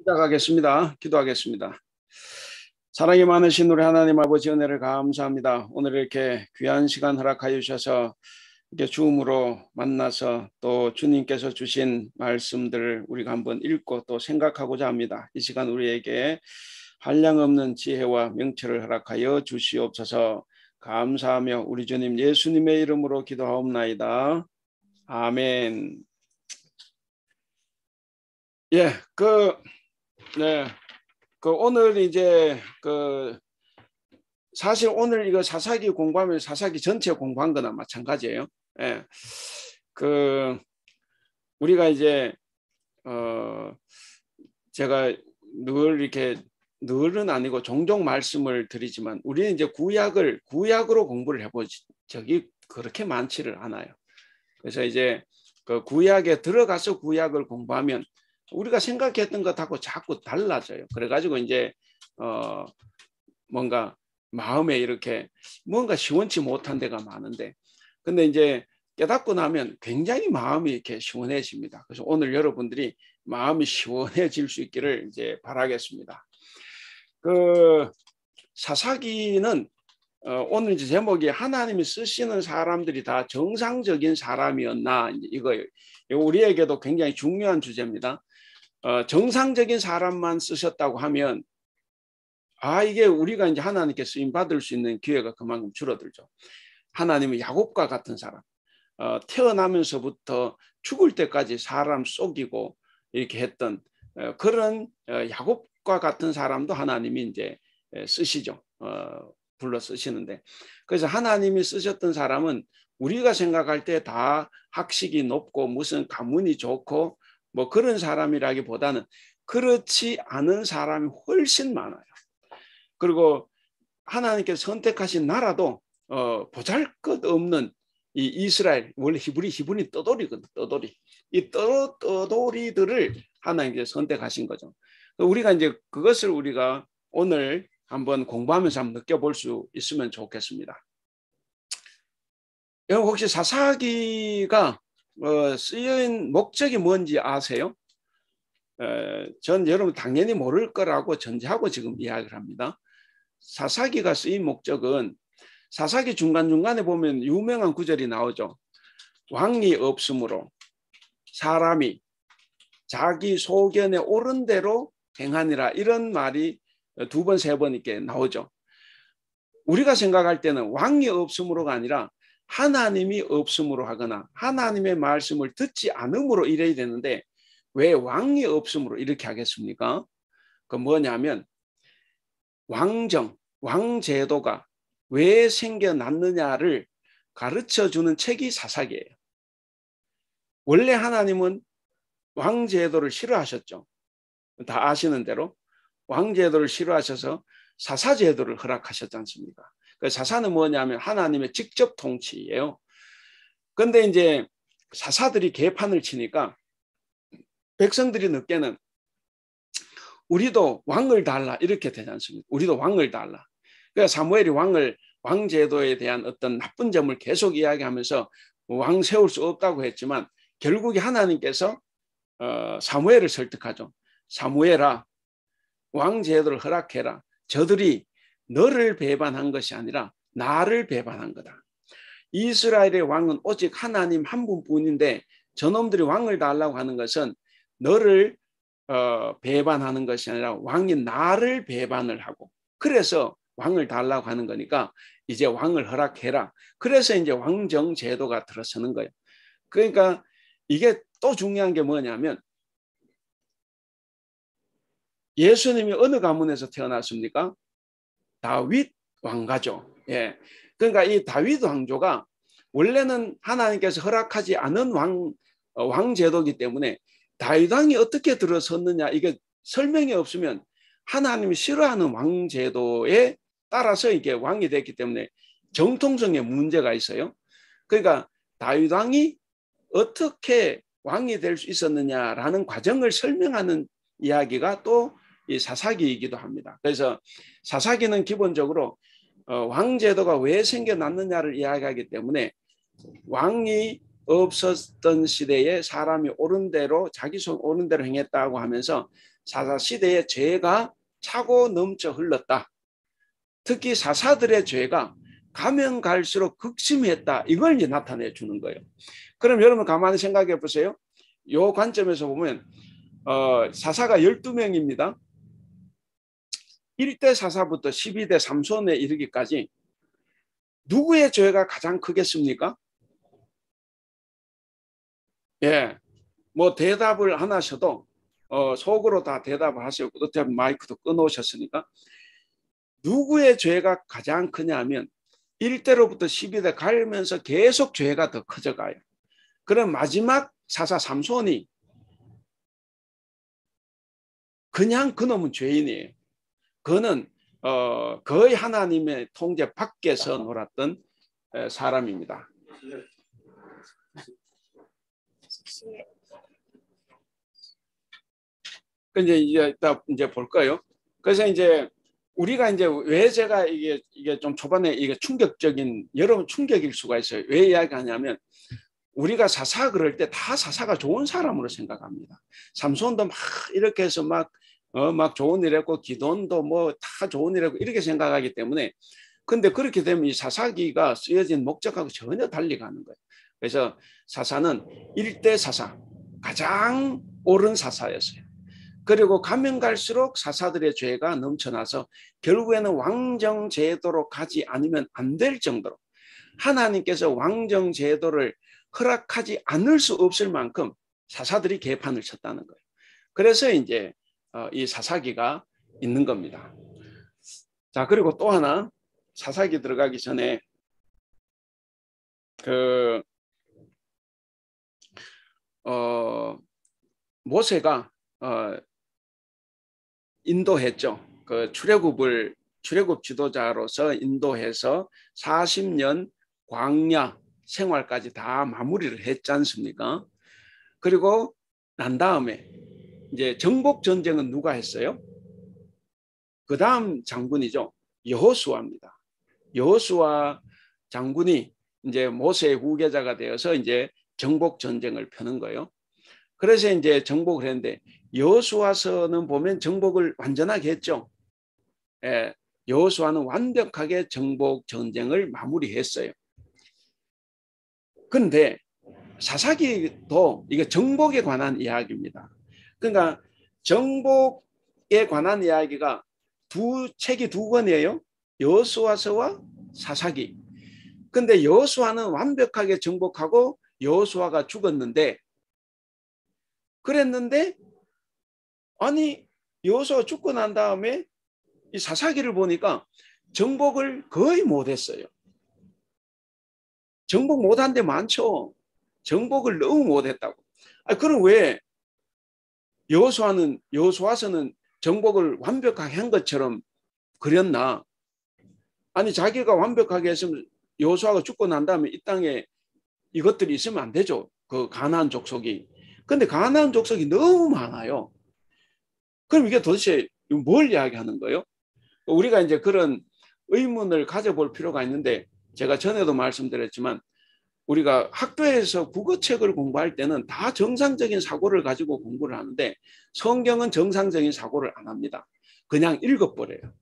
시작하겠습니다. 기도하겠습니다. 사랑이 많으신 우리 하나님 아버지 은혜를 감사합니다. 오늘 이렇게 귀한 시간 허락하여 주셔서 이렇게 줌으로 만나서 또 주님께서 주신 말씀들을 우리가 한번 읽고 또 생각하고자 합니다. 이 시간 우리에게 한량없는 지혜와 명철을 허락하여 주시옵소서. 감사하며 우리 주님 예수님의 이름으로 기도하옵나이다. 아멘. 오늘 이제 사실 오늘 이거 사사기 공부하면 사사기 전체 공부한 거나 마찬가지예요. 우리가 이제 제가 늘 이렇게 늘은 아니고 종종 말씀을 드리지만 우리는 이제 구약으로 공부를 해보지 적이 그렇게 많지를 않아요. 그래서 이제 그 구약에 들어가서 구약을 공부하면 우리가 생각했던 것하고 자꾸 달라져요. 그래가지고 이제 뭔가 마음에 이렇게 뭔가 시원치 못한 데가 많은데, 근데 이제 깨닫고 나면 굉장히 마음이 이렇게 시원해집니다. 그래서 오늘 여러분들이 마음이 시원해질 수 있기를 이제 바라겠습니다. 사사기는 오늘 이제 제목이 하나님이 쓰시는 사람들이 다 정상적인 사람이었나, 이거예요. 우리에게도 굉장히 중요한 주제입니다. 정상적인 사람만 쓰셨다고 하면 이게 우리가 이제 하나님께 쓰임 받을 수 있는 기회가 그만큼 줄어들죠. 하나님은 야곱과 같은 사람, 태어나면서부터 죽을 때까지 사람 속이고 이렇게 했던 그런 야곱과 같은 사람도 하나님이 이제 쓰시죠. 불러 쓰시는데, 그래서 하나님이 쓰셨던 사람은 우리가 생각할 때 다 학식이 높고 무슨 가문이 좋고 뭐 그런 사람이라기보다는 그렇지 않은 사람이 훨씬 많아요. 그리고 하나님께서 선택하신 나라도 보잘것없는 이 이스라엘, 원래 히브리 떠돌이거든. 떠돌이. 이 떠돌이들을 하나님께서 선택하신 거죠. 우리가 이제 그것을 우리가 오늘 한번 공부하면서 한번 느껴볼 수 있으면 좋겠습니다. 여러분 혹시 사사기가 쓰인 목적이 뭔지 아세요? 전 여러분 당연히 모를 거라고 전제하고 지금 이야기를 합니다. 사사기가 쓰인 목적은 사사기 중간중간에 보면 유명한 구절이 나오죠. 왕이 없으므로 사람이 자기 소견에 옳은 대로 행하니라, 이런 말이 두 번, 세 번 이렇게 나오죠. 우리가 생각할 때는 왕이 없으므로가 아니라 하나님이 없음으로 하거나 하나님의 말씀을 듣지 않음으로 이래야 되는데 왜 왕이 없음으로 이렇게 하겠습니까? 그 뭐냐면 왕제도가 왜 생겨났느냐를 가르쳐주는 책이 사사기예요. 원래 하나님은 왕제도를 싫어하셨죠. 다 아시는 대로 왕제도를 싫어하셔서 사사제도를 허락하셨지 않습니까? 그 사사는 뭐냐면 하나님의 직접 통치예요. 그런데 이제 사사들이 개판을 치니까 백성들이 늦게는 우리도 왕을 달라 이렇게 되지 않습니까? 우리도 왕을 달라. 그러니까 사무엘이 왕제도에 대한 어떤 나쁜 점을 계속 이야기하면서 왕 세울 수 없다고 했지만 결국에 하나님께서 사무엘을 설득하죠. 사무엘아, 왕제도를 허락해라. 저들이 너를 배반한 것이 아니라 나를 배반한 거다. 이스라엘의 왕은 오직 하나님 한 분뿐인데 저놈들이 왕을 달라고 하는 것은 너를 배반하는 것이 아니라 왕이 나를 배반을 하고, 그래서 왕을 달라고 하는 거니까 이제 왕을 허락해라. 그래서 이제 왕정 제도가 들어서는 거예요. 그러니까 이게 또 중요한 게 뭐냐면 예수님이 어느 가문에서 태어났습니까? 다윗 왕가죠. 예. 그러니까 이 다윗 왕조가 원래는 하나님께서 허락하지 않은 왕제도이기 때문에 다윗 왕이 어떻게 들어섰느냐, 이게 설명이 없으면 하나님이 싫어하는 왕제도에 따라서 이게 왕이 됐기 때문에 정통성에 문제가 있어요. 그러니까 다윗 왕이 어떻게 왕이 될 수 있었느냐라는 과정을 설명하는 이야기가 또 이 사사기이기도 합니다. 그래서 사사기는 기본적으로 왕제도가 왜 생겨났느냐를 이야기하기 때문에 왕이 없었던 시대에 사람이 옳은 대로 자기 손 옳은 대로 행했다고 하면서 사사 시대의 죄가 차고 넘쳐 흘렀다. 특히 사사들의 죄가 가면 갈수록 극심했다. 이걸 이제 나타내 주는 거예요. 그럼 여러분 가만히 생각해 보세요. 이 관점에서 보면 사사가 12명입니다. 1대 사사부터 12대 삼손에 이르기까지 누구의 죄가 가장 크겠습니까? 예, 뭐 대답을 안 하셔도 속으로 다 대답을 하시고 어차피 마이크도 끊어오셨으니까 누구의 죄가 가장 크냐면 1대로부터 12대 가면서 계속 죄가 더 커져가요. 그럼 마지막 사사 삼손이 그냥 그놈은 죄인이에요. 그는 거의 하나님의 통제 밖에서 놀았던 사람입니다. 이제 볼까요? 그래서 이제 우리가 이제 왜 제가 이게 좀 초반에 이게 충격적인 여러분 충격일 수가 있어요. 왜 이야기하냐면 우리가 사사 그럴 때 다 사사가 좋은 사람으로 생각합니다. 삼손도 막 이렇게 해서 막 좋은 일 했고 기돈도 뭐 다 좋은 일 했고 이렇게 생각하기 때문에 근데 그렇게 되면 이 사사기가 쓰여진 목적하고 전혀 달리 가는 거예요. 그래서 사사는 1대 사사 가장 옳은 사사였어요. 그리고 가면 갈수록 사사들의 죄가 넘쳐나서 결국에는 왕정 제도로 가지 않으면 안 될 정도로 하나님께서 왕정 제도를 허락하지 않을 수 없을 만큼 사사들이 개판을 쳤다는 거예요. 그래서 이제 이 사사기가 있는 겁니다. 자, 그리고 또 하나 사사기 들어가기 전에 모세가 인도했죠. 그 출애굽 지도자로서 인도해서 40년 광야 생활까지 다 마무리를 했지 않습니까? 그리고 난 다음에 이제 정복 전쟁은 누가 했어요? 그 다음 장군이죠. 여호수아입니다. 여호수아 장군이 이제 모세의 후계자가 되어서 이제 정복 전쟁을 펴는 거예요. 그래서 이제 정복을 했는데 여호수아서는 보면 정복을 완전하게 했죠. 예, 여호수아는 완벽하게 정복 전쟁을 마무리했어요. 그런데 사사기도 이게 정복에 관한 이야기입니다. 그러니까 정복에 관한 이야기가 책이 두 권이에요. 여호수아서와 사사기. 근데 여호수아는 완벽하게 정복하고 여호수아가 죽었는데 그랬는데 아니 여호수아가 죽고 난 다음에 이 사사기를 보니까 정복을 거의 못했어요. 정복 못한 데 많죠. 정복을 너무 못했다고. 그럼 왜 여호수아서는 정복을 완벽하게 한 것처럼 그렸나? 아니 자기가 완벽하게 했으면 여호수아가 죽고 난 다음에 이 땅에 이것들이 있으면 안 되죠. 그 가나안 족속이. 근데 가나안 족속이 너무 많아요. 그럼 이게 도대체 뭘 이야기하는 거예요? 우리가 이제 그런 의문을 가져볼 필요가 있는데 제가 전에도 말씀드렸지만 우리가 학교에서 국어책을 공부할 때는 다 정상적인 사고를 가지고 공부를 하는데 성경은 정상적인 사고를 안 합니다. 그냥 읽어버려요.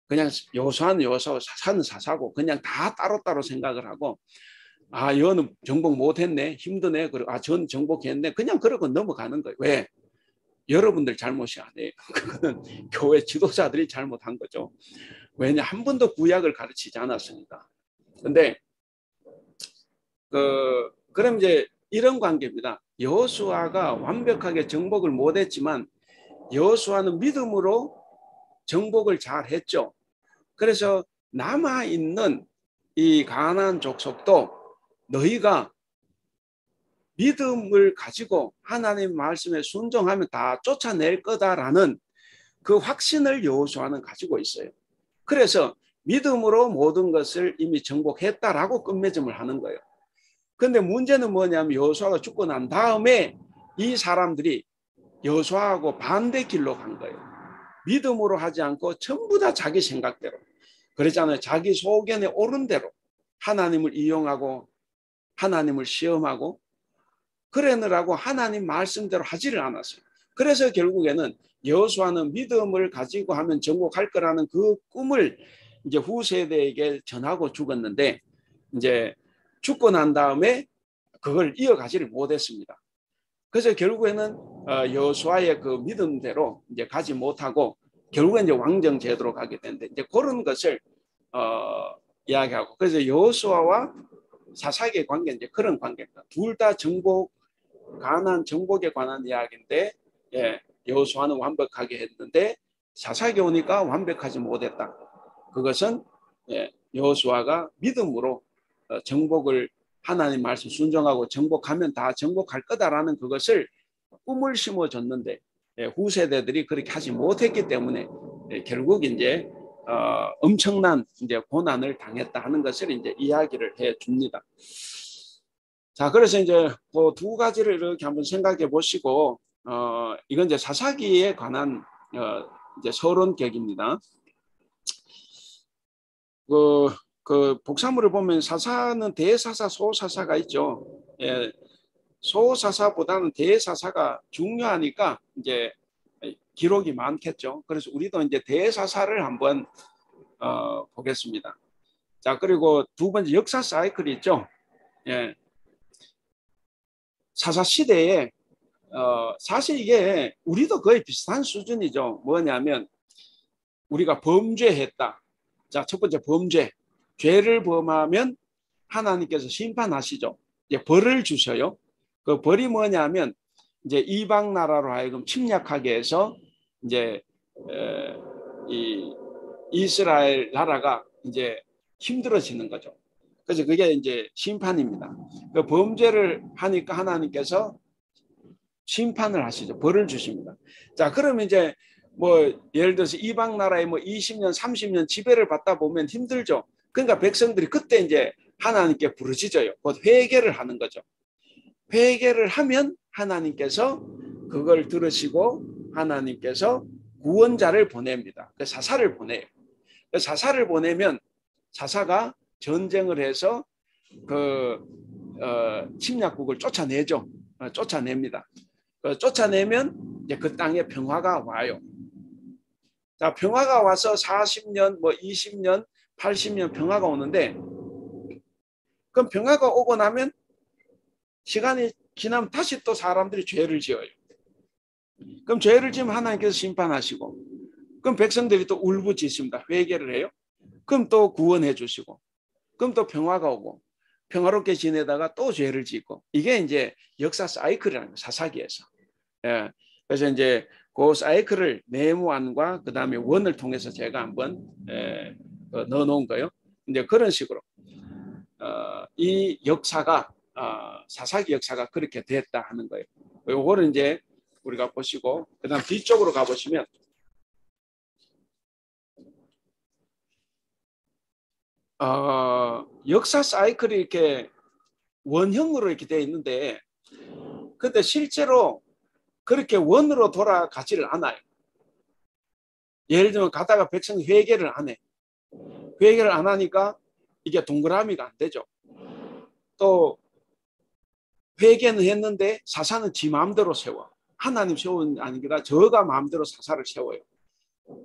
그냥 여호수아는 여호수아, 사사는 사사고 그냥 다 따로따로 생각을 하고 여는 정복 못했네, 힘드네, 그리고 전 정복했네, 그냥 그러고 넘어가는 거예요. 왜? 여러분들 잘못이 아니에요. 그거는 교회 지도자들이 잘못한 거죠. 왜냐 한 번도 구약을 가르치지 않았으니까. 근데 그럼 이제 이런 관계입니다. 여호수아가 완벽하게 정복을 못했지만 여호수아는 믿음으로 정복을 잘 했죠. 그래서 남아있는 이 가나안 족속도 너희가 믿음을 가지고 하나님 말씀에 순종하면 다 쫓아낼 거다라는 그 확신을 여호수아는 가지고 있어요. 그래서 믿음으로 모든 것을 이미 정복했다라고 끝맺음을 하는 거예요. 그런데 문제는 뭐냐면 여호수아가 죽고 난 다음에 이 사람들이 여호수아하고 반대 길로 간 거예요. 믿음으로 하지 않고 전부 다 자기 생각대로. 그러잖아요. 자기 소견에 옳은 대로 하나님을 이용하고 하나님을 시험하고 그러느라고 하나님 말씀대로 하지를 않았어요. 그래서 결국에는 여호수아는 믿음을 가지고 하면 정복할 거라는 그 꿈을 이제 후세대에게 전하고 죽었는데, 이제 죽고 난 다음에 그걸 이어가지를 못했습니다. 그래서 결국에는 여호수아의 그 믿음대로 이제 가지 못하고 결국엔 이제 왕정 제도로 가게 되는데, 이제 그런 것을 이야기하고, 그래서 여호수아와 사사기의 관계는 이제 그런 관계입니다. 둘 다 정복, 가나안 정복에 관한 이야기인데, 예, 여호수아는 완벽하게 했는데 사사기 오니까 완벽하지 못했다. 그것은 여호수아가 믿음으로 정복을, 하나님 말씀 순종하고 정복하면 다 정복할 거다라는 그것을 꿈을 심어줬는데, 후세대들이 그렇게 하지 못했기 때문에 결국 이제 엄청난 이제 고난을 당했다 하는 것을 이제 이야기를 해 줍니다. 자, 그래서 이제 그 두 가지를 이렇게 한번 생각해 보시고, 이건 이제 사사기에 관한 이제 서론격입니다. 그 복사물을 보면 사사는 대사사, 소사사가 있죠. 예, 소사사보다는 대사사가 중요하니까 이제 기록이 많겠죠. 그래서 우리도 이제 대사사를 한번 보겠습니다. 자, 그리고 두 번째 역사 사이클이 있죠. 예, 사사 시대에 사실 이게 우리도 거의 비슷한 수준이죠. 뭐냐면 우리가 범죄했다. 자, 첫 번째 범죄. 죄를 범하면 하나님께서 심판하시죠. 이제 벌을 주셔요. 그 벌이 뭐냐면 이제 이방 나라로 하여금 침략하게 해서 이제 이 이스라엘 나라가 이제 힘들어지는 거죠. 그래서 그게 이제 심판입니다. 그 범죄를 하니까 하나님께서 심판을 하시죠. 벌을 주십니다. 자, 그러면 이제 뭐 예를 들어서 이방 나라에 뭐 20년, 30년 지배를 받다 보면 힘들죠. 그러니까 백성들이 그때 이제 하나님께 부르짖어요. 곧 회개를 하는 거죠. 회개를 하면 하나님께서 그걸 들으시고 하나님께서 구원자를 보냅니다. 그 사사를 보내요. 그 사사를 보내면 사사가 전쟁을 해서 그 침략국을 쫓아내죠. 쫓아냅니다. 쫓아내면 이제 그 땅에 평화가 와요. 자, 평화가 와서 40년, 뭐 20년, 80년 평화가 오는데, 그럼 평화가 오고 나면 시간이 지나면 다시 또 사람들이 죄를 지어요. 그럼 죄를 지으면 하나님께서 심판하시고, 그럼 백성들이 또 울부짖습니다. 회개를 해요. 그럼 또 구원해 주시고, 그럼 또 평화가 오고, 평화롭게 지내다가 또 죄를 짓고, 이게 이제 역사 사이클이라는 거예요. 사사기에서. 예. 그래서 이제 그 사이클을 네모안과 그 다음에 원을 통해서 제가 한번 넣어 놓은 거예요. 이제 그런 식으로 이 역사가 사사기 역사가 그렇게 됐다 하는 거예요. 요거를 이제 우리가 보시고, 그 다음 뒤쪽으로 가보시면 역사 사이클이 이렇게 원형으로 이렇게 되어 있는데, 근데 실제로 그렇게 원으로 돌아가지를 않아요. 예를 들면 가다가 백성이 회개를 안 해. 회개를 안 하니까 이게 동그라미가 안 되죠. 또 회개는 했는데 사사는 지 마음대로 세워. 하나님 세우는 게 아니라 저가 마음대로 사사를 세워요.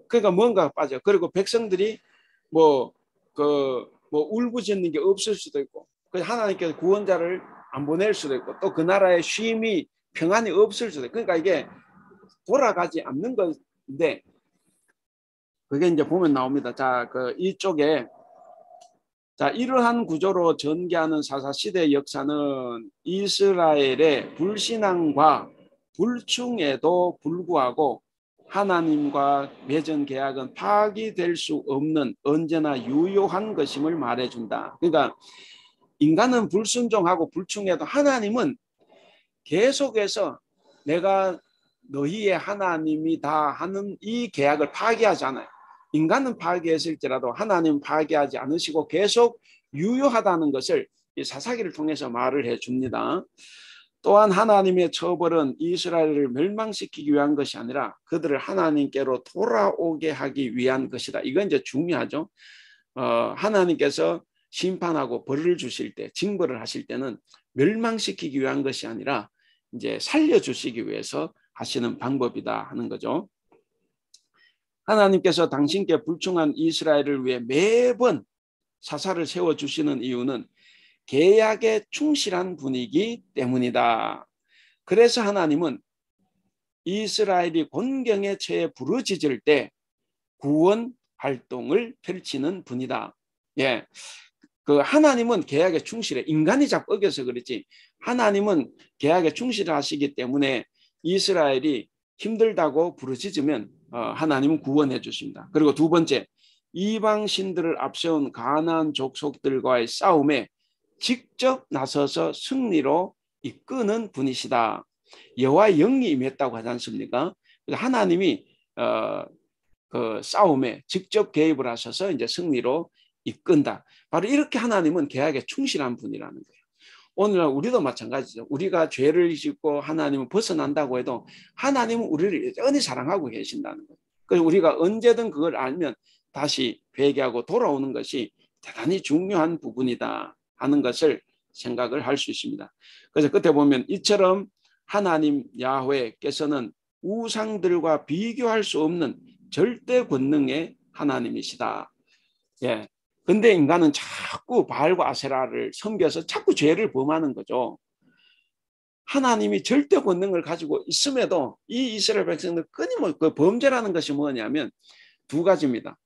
그러니까 뭔가 빠져. 그리고 백성들이 뭐 울부짖는 게 없을 수도 있고, 하나님께서 구원자를 안 보낼 수도 있고, 또 그 나라의 쉼이 평안이 없을 수도 있고, 그러니까 이게 돌아가지 않는 건데, 그게 이제 보면 나옵니다. 자, 그 이쪽에 자, 이러한 구조로 전개하는 사사 시대 역사는 이스라엘의 불신앙과 불충에도 불구하고 하나님과 맺은 계약은 파기될 수 없는 언제나 유효한 것임을 말해준다. 그러니까 인간은 불순종하고 불충해도 하나님은 계속해서 내가 너희의 하나님이다 하는 이 계약을 파기하지 않아요. 인간은 파기했을지라도 하나님은 파기하지 않으시고 계속 유효하다는 것을 이 사사기를 통해서 말을 해줍니다. 또한 하나님의 처벌은 이스라엘을 멸망시키기 위한 것이 아니라 그들을 하나님께로 돌아오게 하기 위한 것이다. 이건 이제 중요하죠. 하나님께서 심판하고 벌을 주실 때, 징벌을 하실 때는 멸망시키기 위한 것이 아니라 이제 살려주시기 위해서 하시는 방법이다 하는 거죠. 하나님께서 당신께 불충한 이스라엘을 위해 매번 사사를 세워주시는 이유는 계약에 충실한 분이기 때문이다. 그래서 하나님은 이스라엘이 곤경에 처해 부르짖을 때 구원 활동을 펼치는 분이다. 예, 그 하나님은 계약에 충실해. 인간이 자꾸 어겨서 그렇지. 하나님은 계약에 충실하시기 때문에 이스라엘이 힘들다고 부르짖으면 하나님은 구원해 주십니다. 그리고 두 번째, 이방 신들을 앞세운 가나안 족속들과의 싸움에 직접 나서서 승리로 이끄는 분이시다. 여호와의 영이 임했다고 하지 않습니까? 하나님이 그 싸움에 직접 개입을 하셔서 이제 승리로 이끈다. 바로 이렇게 하나님은 계약에 충실한 분이라는 거예요. 오늘날 우리도 마찬가지죠. 우리가 죄를 짓고 하나님은 벗어난다고 해도 하나님은 우리를 여전히 사랑하고 계신다는 거예요. 그래서 우리가 언제든 그걸 알면 다시 회개하고 돌아오는 것이 대단히 중요한 부분이다 하는 것을 생각을 할 수 있습니다. 그래서 끝에 보면 이처럼 하나님 야훼께서는 우상들과 비교할 수 없는 절대 권능의 하나님이시다. 예. 근데 인간은 자꾸 바알과 아세라를 섬겨서 자꾸 죄를 범하는 거죠. 하나님이 절대 권능을 가지고 있음에도 이 이스라엘 백성들 끊임없이 그 범죄라는 것이 뭐냐면 두 가지입니다.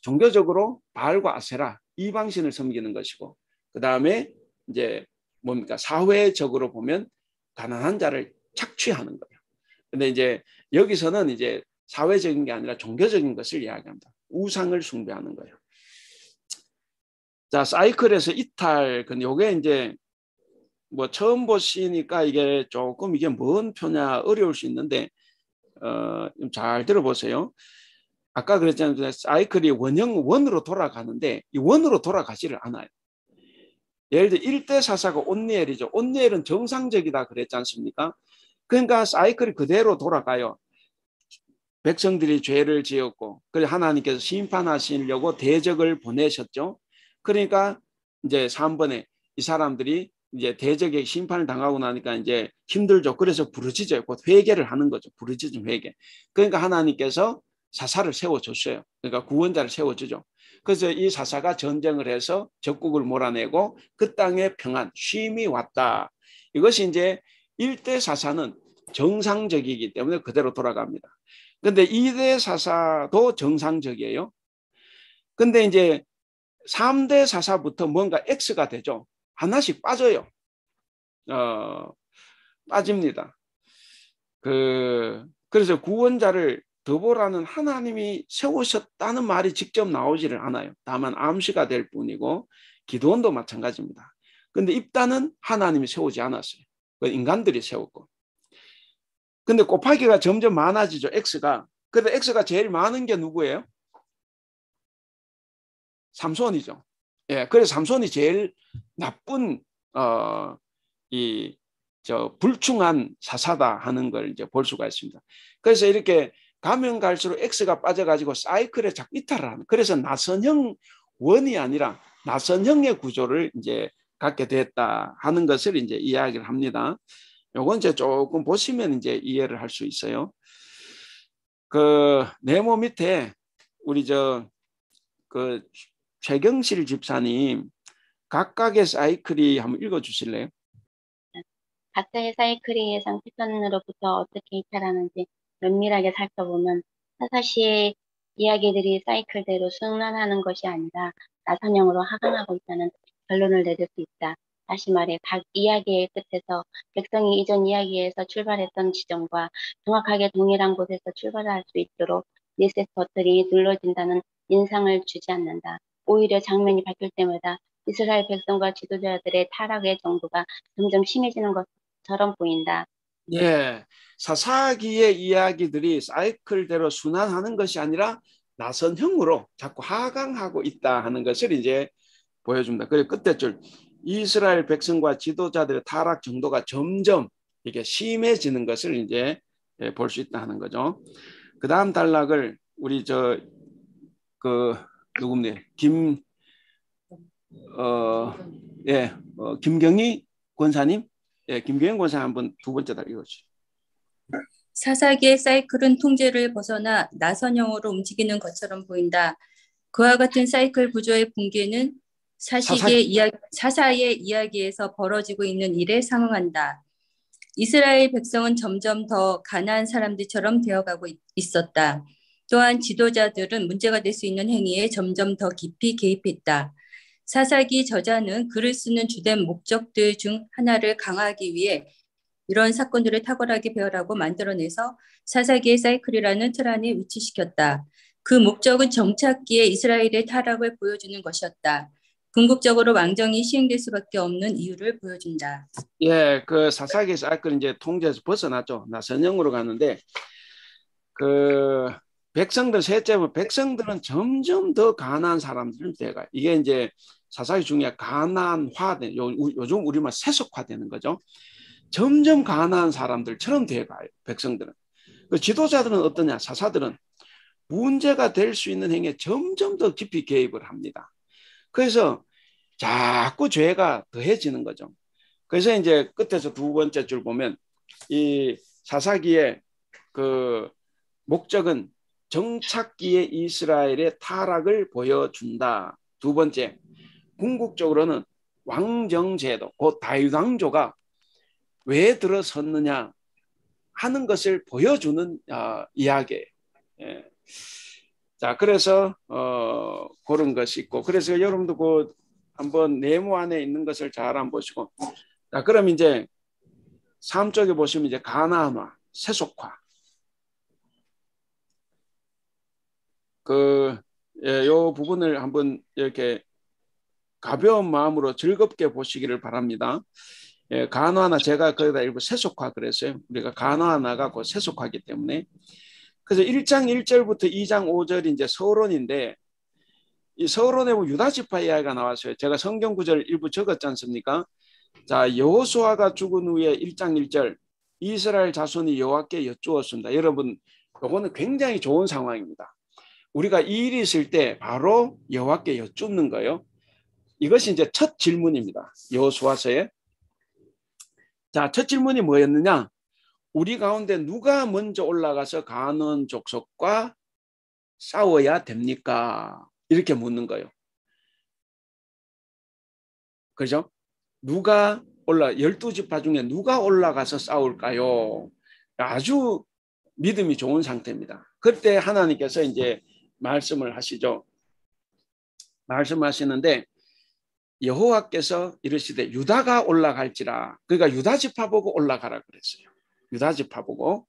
종교적으로 바알과 아세라 이방신을 섬기는 것이고, 그 다음에 이제 뭡니까? 사회적으로 보면 가난한 자를 착취하는 거예요. 근데 이제 여기서는 이제 사회적인 게 아니라 종교적인 것을 이야기합니다. 우상을 숭배하는 거예요. 자, 사이클에서 이탈, 근데 요게 이제 뭐 처음 보시니까 이게 조금 이게 뭔 표냐 어려울 수 있는데 잘 들어보세요. 아까 그랬잖아요. 사이클이 원으로 돌아가는데 이 원으로 돌아가지를 않아요. 예를 들어 1대 사사가 온니엘이죠. 온니엘은 정상적이다 그랬지 않습니까? 그러니까 사이클이 그대로 돌아가요. 백성들이 죄를 지었고, 그래 하나님께서 심판하시려고 대적을 보내셨죠. 그러니까 이제 3번에 이 사람들이 이제 대적의 심판을 당하고 나니까 이제 힘들죠. 그래서 부르짖어요. 곧 회개를 하는 거죠. 부르짖음 회개. 그러니까 하나님께서 사사를 세워줬어요. 그러니까 구원자를 세워주죠. 그래서 이 사사가 전쟁을 해서 적국을 몰아내고 그 땅에 평안, 쉼이 왔다. 이것이 이제 1대 사사는 정상적이기 때문에 그대로 돌아갑니다. 근데 2대 사사도 정상적이에요. 근데 이제 3대 사사부터 뭔가 X가 되죠. 하나씩 빠져요. 빠집니다. 그래서 구원자를 드보라는 하나님이 세우셨다는 말이 직접 나오지를 않아요. 다만 암시가 될 뿐이고 기드온도 마찬가지입니다. 근데 입단은 하나님이 세우지 않았어요. 인간들이 세웠고. 근데 곱하기가 점점 많아지죠. X가. 근데 X가 제일 많은 게 누구예요? 삼손이죠. 예, 그래서 삼손이 제일 나쁜 불충한 사사다 하는 걸 이제 볼 수가 있습니다. 그래서 이렇게 가면 갈수록 X가 빠져가지고 사이클에 자꾸 이탈을 하는. 그래서 나선형 원이 아니라 나선형의 구조를 이제 갖게 됐다 하는 것을 이제 이야기를 합니다. 요건 이제 조금 보시면 이제 이해를 할 수 있어요. 그 네모 밑에 우리 그 최경실 집사님 각각의 사이클이 한번 읽어주실래요? 각자의 사이클이 예상 패턴으로부터 어떻게 이탈하는지 면밀하게 살펴보면 사사시의 이야기들이 사이클대로 순환하는 것이 아니라 나선형으로 하강하고 있다는 결론을 내릴 수 있다. 다시 말해 각 이야기의 끝에서 백성이 이전 이야기에서 출발했던 지점과 정확하게 동일한 곳에서 출발할 수 있도록 리셋 버튼이 눌러진다는 인상을 주지 않는다. 오히려 장면이 바뀔 때마다 이스라엘 백성과 지도자들의 타락의 정도가 점점 심해지는 것처럼 보인다. 예, 사사기의 이야기들이 사이클대로 순환하는 것이 아니라 나선형으로 자꾸 하강하고 있다 하는 것을 이제 보여줍니다. 그리고 끝에 줄 이스라엘 백성과 지도자들의 타락 정도가 점점 이게 심해지는 것을 이제 볼 수 있다 하는 거죠. 그 다음 단락을 우리 누굽니까? 김경희 권사님, 예, 김경희 권사 한번 두 번째 달 읽어주시죠. 사사기의 사이클은 통제를 벗어나 나선형으로 움직이는 것처럼 보인다. 그와 같은 사이클 구조의 붕괴는 사사의 이야기에서 벌어지고 있는 일에 상응한다. 이스라엘 백성은 점점 더 가난한 사람들처럼 되어가고 있었다. 또한 지도자들은 문제가 될 수 있는 행위에 점점 더 깊이 개입했다. 사사기 저자는 글을 쓰는 주된 목적들 중 하나를 강화하기 위해 이런 사건들을 탁월하게 배열하고 만들어내서 사사기의 사이클이라는 틀 안에 위치시켰다. 그 목적은 정착기의 이스라엘의 타락을 보여주는 것이었다. 궁극적으로 왕정이 시행될 수밖에 없는 이유를 보여준다. 예, 그 사사기 사이클 이제 통제에서 벗어났죠. 나선형으로 갔는데 그 백성들 셋째 백성들은 점점 더 가난한 사람들이 돼가. 이게 이제 사사기 중에 가난화된 요즘 우리말 세속화되는 거죠. 점점 가난한 사람들처럼 돼가요. 백성들은. 그 지도자들은 어떠냐? 사사들은 문제가 될 수 있는 행위에 점점 더 깊이 개입을 합니다. 그래서 자꾸 죄가 더해지는 거죠. 그래서 이제 끝에서 두 번째 줄 보면 이 사사기의 그 목적은 정착기의 이스라엘의 타락을 보여준다. 두 번째, 궁극적으로는 왕정제도, 곧 다윗 왕조가 왜 들어섰느냐 하는 것을 보여주는 이야기예요. 예. 자, 그래서 그런 것이 있고, 그래서 여러분도 그 한번 네모 안에 있는 것을 잘 한번 보시고, 자, 그럼 이제 3쪽에 보시면 이제 가나안화, 세속화. 요 부분을 한번 이렇게 가벼운 마음으로 즐겁게 보시기를 바랍니다. 예, 가나안화 제가 거기다 일부 세속화 그랬어요. 우리가 가나안화가 곧 세속화이기 때문에. 그래서 1장 1절부터 2장 5절이 이제 서론인데 이 서론에 보면 유다 지파 이야기가 나왔어요. 제가 성경 구절 일부 적었지 않습니까? 자, 여호수아가 죽은 후에 1장 1절 이스라엘 자손이 여호와께 여쭈었습니다. 여러분, 이거는 굉장히 좋은 상황입니다. 우리가 이 일이 있을 때 바로 여호와께 여쭙는 거예요. 이것이 이제 첫 질문입니다. 여호수아서에. 자, 첫 질문이 뭐였느냐? 우리 가운데 누가 먼저 올라가서 가나안 족속과 싸워야 됩니까? 이렇게 묻는 거예요. 그죠? 누가 12지파 중에 누가 올라가서 싸울까요? 아주 믿음이 좋은 상태입니다. 그때 하나님께서 이제 말씀을 하시죠. 말씀하시는데 여호와께서 이르시되 유다가 올라갈지라. 그러니까 유다 지파 보고 올라가라 그랬어요. 유다 지파 보고.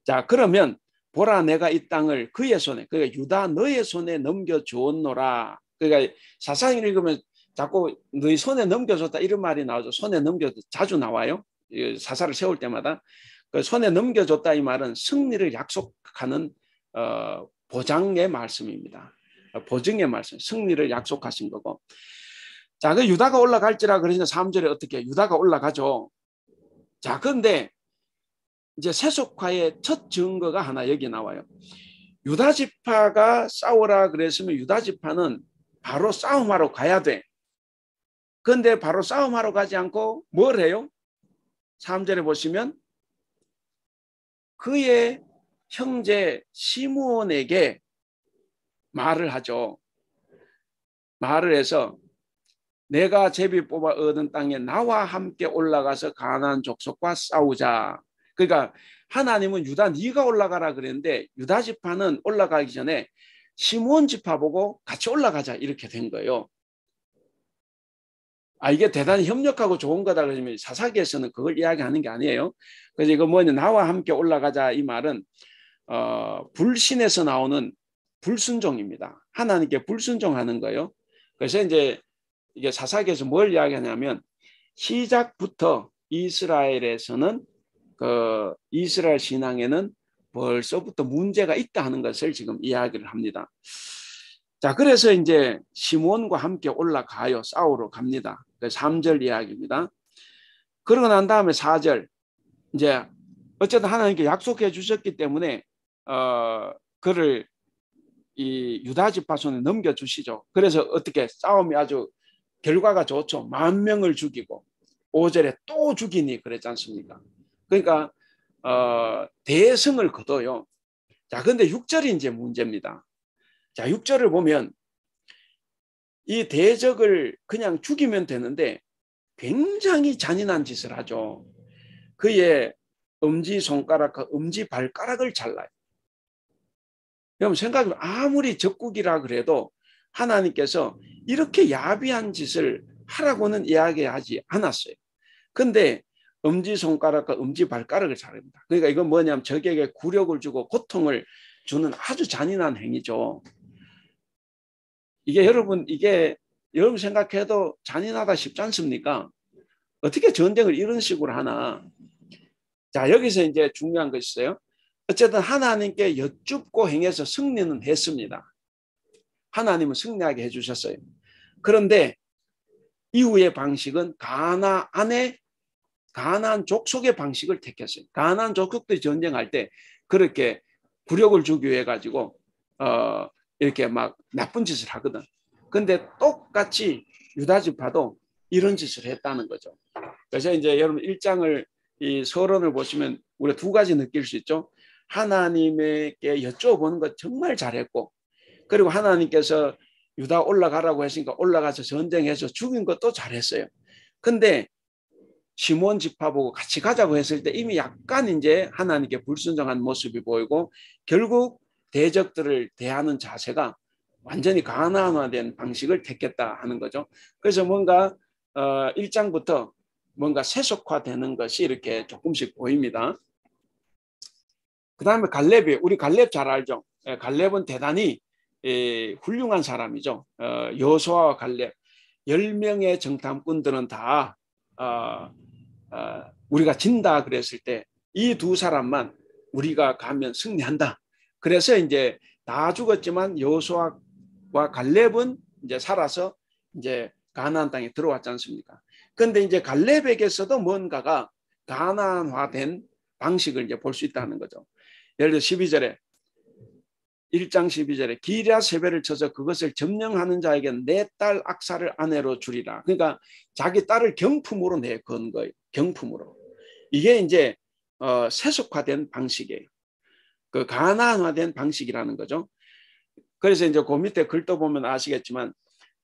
자, 그러면 보라 내가 이 땅을 그의 손에, 그러니까 유다 너의 손에 넘겨주었노라. 그러니까 사상 읽으면 자꾸 너희 손에 넘겨줬다 이런 말이 나오죠. 손에 넘겨줬다 자주 나와요. 사사를 세울 때마다. 그 손에 넘겨줬다 이 말은 승리를 약속하는 보장의 말씀입니다. 보증의 말씀, 승리를 약속하신 거고. 자, 그 유다가 올라갈지라 그러니까 3절에 어떻게 유다가 올라가죠. 자, 그런데 이제 세속화의 첫 증거가 하나 여기 나와요. 유다 지파가 싸우라 그랬으면 유다 지파는 바로 싸움하러 가야 돼. 그런데 바로 싸움하러 가지 않고 뭘 해요? 3절에 보시면 그의 형제 시므온에게 말을 하죠. 말을 해서 내가 제비 뽑아 얻은 땅에 나와 함께 올라가서 가나안 족속과 싸우자. 그러니까 하나님은 유다 네가 올라가라 그랬는데 유다 지파는 올라가기 전에 시므온 지파 보고 같이 올라가자 이렇게 된 거예요. 이게 대단히 협력하고 좋은 거다 그러면 사사기에서는 그걸 이야기하는 게 아니에요. 그래서 이거 뭐냐 나와 함께 올라가자 이 말은 불신에서 나오는 불순종입니다. 하나님께 불순종하는 거예요. 그래서 이제 이게 사사기에서 뭘 이야기하냐면 시작부터 이스라엘에서는 그 이스라엘 신앙에는 벌써부터 문제가 있다 하는 것을 지금 이야기를 합니다. 자, 그래서 이제 시므온과 함께 올라가요. 싸우러 갑니다. 3절 이야기입니다. 그러고 난 다음에 4절 이제 어쨌든 하나님께 약속해 주셨기 때문에 그를 이 유다 지파 손에 넘겨주시죠. 그래서 어떻게 싸움이 아주 결과가 좋죠. 10,000명을 죽이고 5절에 또 죽이니 그랬지 않습니까? 그러니까 대성을 거둬요. 자, 근데 6절이 이제 문제입니다. 자, 6절을 보면 이 대적을 그냥 죽이면 되는데 굉장히 잔인한 짓을 하죠. 그의 엄지손가락과 엄지발가락을 잘라요. 여러분 생각해보면 아무리 적국이라 그래도 하나님께서 이렇게 야비한 짓을 하라고는 이야기하지 않았어요. 근데 엄지손가락과 엄지발가락을 자릅니다. 그러니까 이건 뭐냐면 적에게 굴욕을 주고 고통을 주는 아주 잔인한 행위죠. 이게 여러분 생각해도 잔인하다 싶지 않습니까? 어떻게 전쟁을 이런 식으로 하나? 자, 여기서 이제 중요한 것이 있어요. 어쨌든 하나님께 여쭙고 행해서 승리는 했습니다. 하나님은 승리하게 해주셨어요. 그런데 이후의 방식은 가나안 족속의 방식을 택했어요. 가나안 족속들이 전쟁할 때 그렇게 굴욕을 주기 위해 가지고 이렇게 막 나쁜 짓을 하거든. 근데 똑같이 유다 지파도 이런 짓을 했다는 거죠. 그래서 이제 여러분 1장을 이 서론을 보시면 우리가 두 가지 느낄 수 있죠. 하나님에게 여쭤보는 것 정말 잘했고, 그리고 하나님께서 유다 올라가라고 했으니까 올라가서 전쟁해서 죽인 것도 잘했어요. 근데 시몬 지파 보고 같이 가자고 했을 때 이미 약간 이제 하나님께 불순종한 모습이 보이고 결국 대적들을 대하는 자세가 완전히 가나안화된 방식을 택했다 하는 거죠. 그래서 뭔가 1장부터 뭔가 세속화되는 것이 이렇게 조금씩 보입니다. 그 다음에 갈렙이, 우리 갈렙 잘 알죠? 갈렙은 대단히 훌륭한 사람이죠. 여호수아와 갈렙 10명의 정탐꾼들은 다 우리가 진다 그랬을 때 이 두 사람만 우리가 가면 승리한다. 그래서 이제 다 죽었지만 여호수아와 갈렙은 이제 살아서 이제 가나안 땅에 들어왔지 않습니까? 그런데 이제 갈렙에게서도 뭔가가 가나안화된 방식을 이제 볼 수 있다는 거죠. 예를 들어 12절에 1장 12절에 기럇 세배를 쳐서 그것을 점령하는 자에게 내 딸 악사를 아내로 주리라. 그러니까 자기 딸을 경품으로 내건 거예요. 경품으로. 이게 이제 세속화된 방식이에요. 그 가나안화된 방식이라는 거죠. 그래서 이제 그 밑에 글도 보면 아시겠지만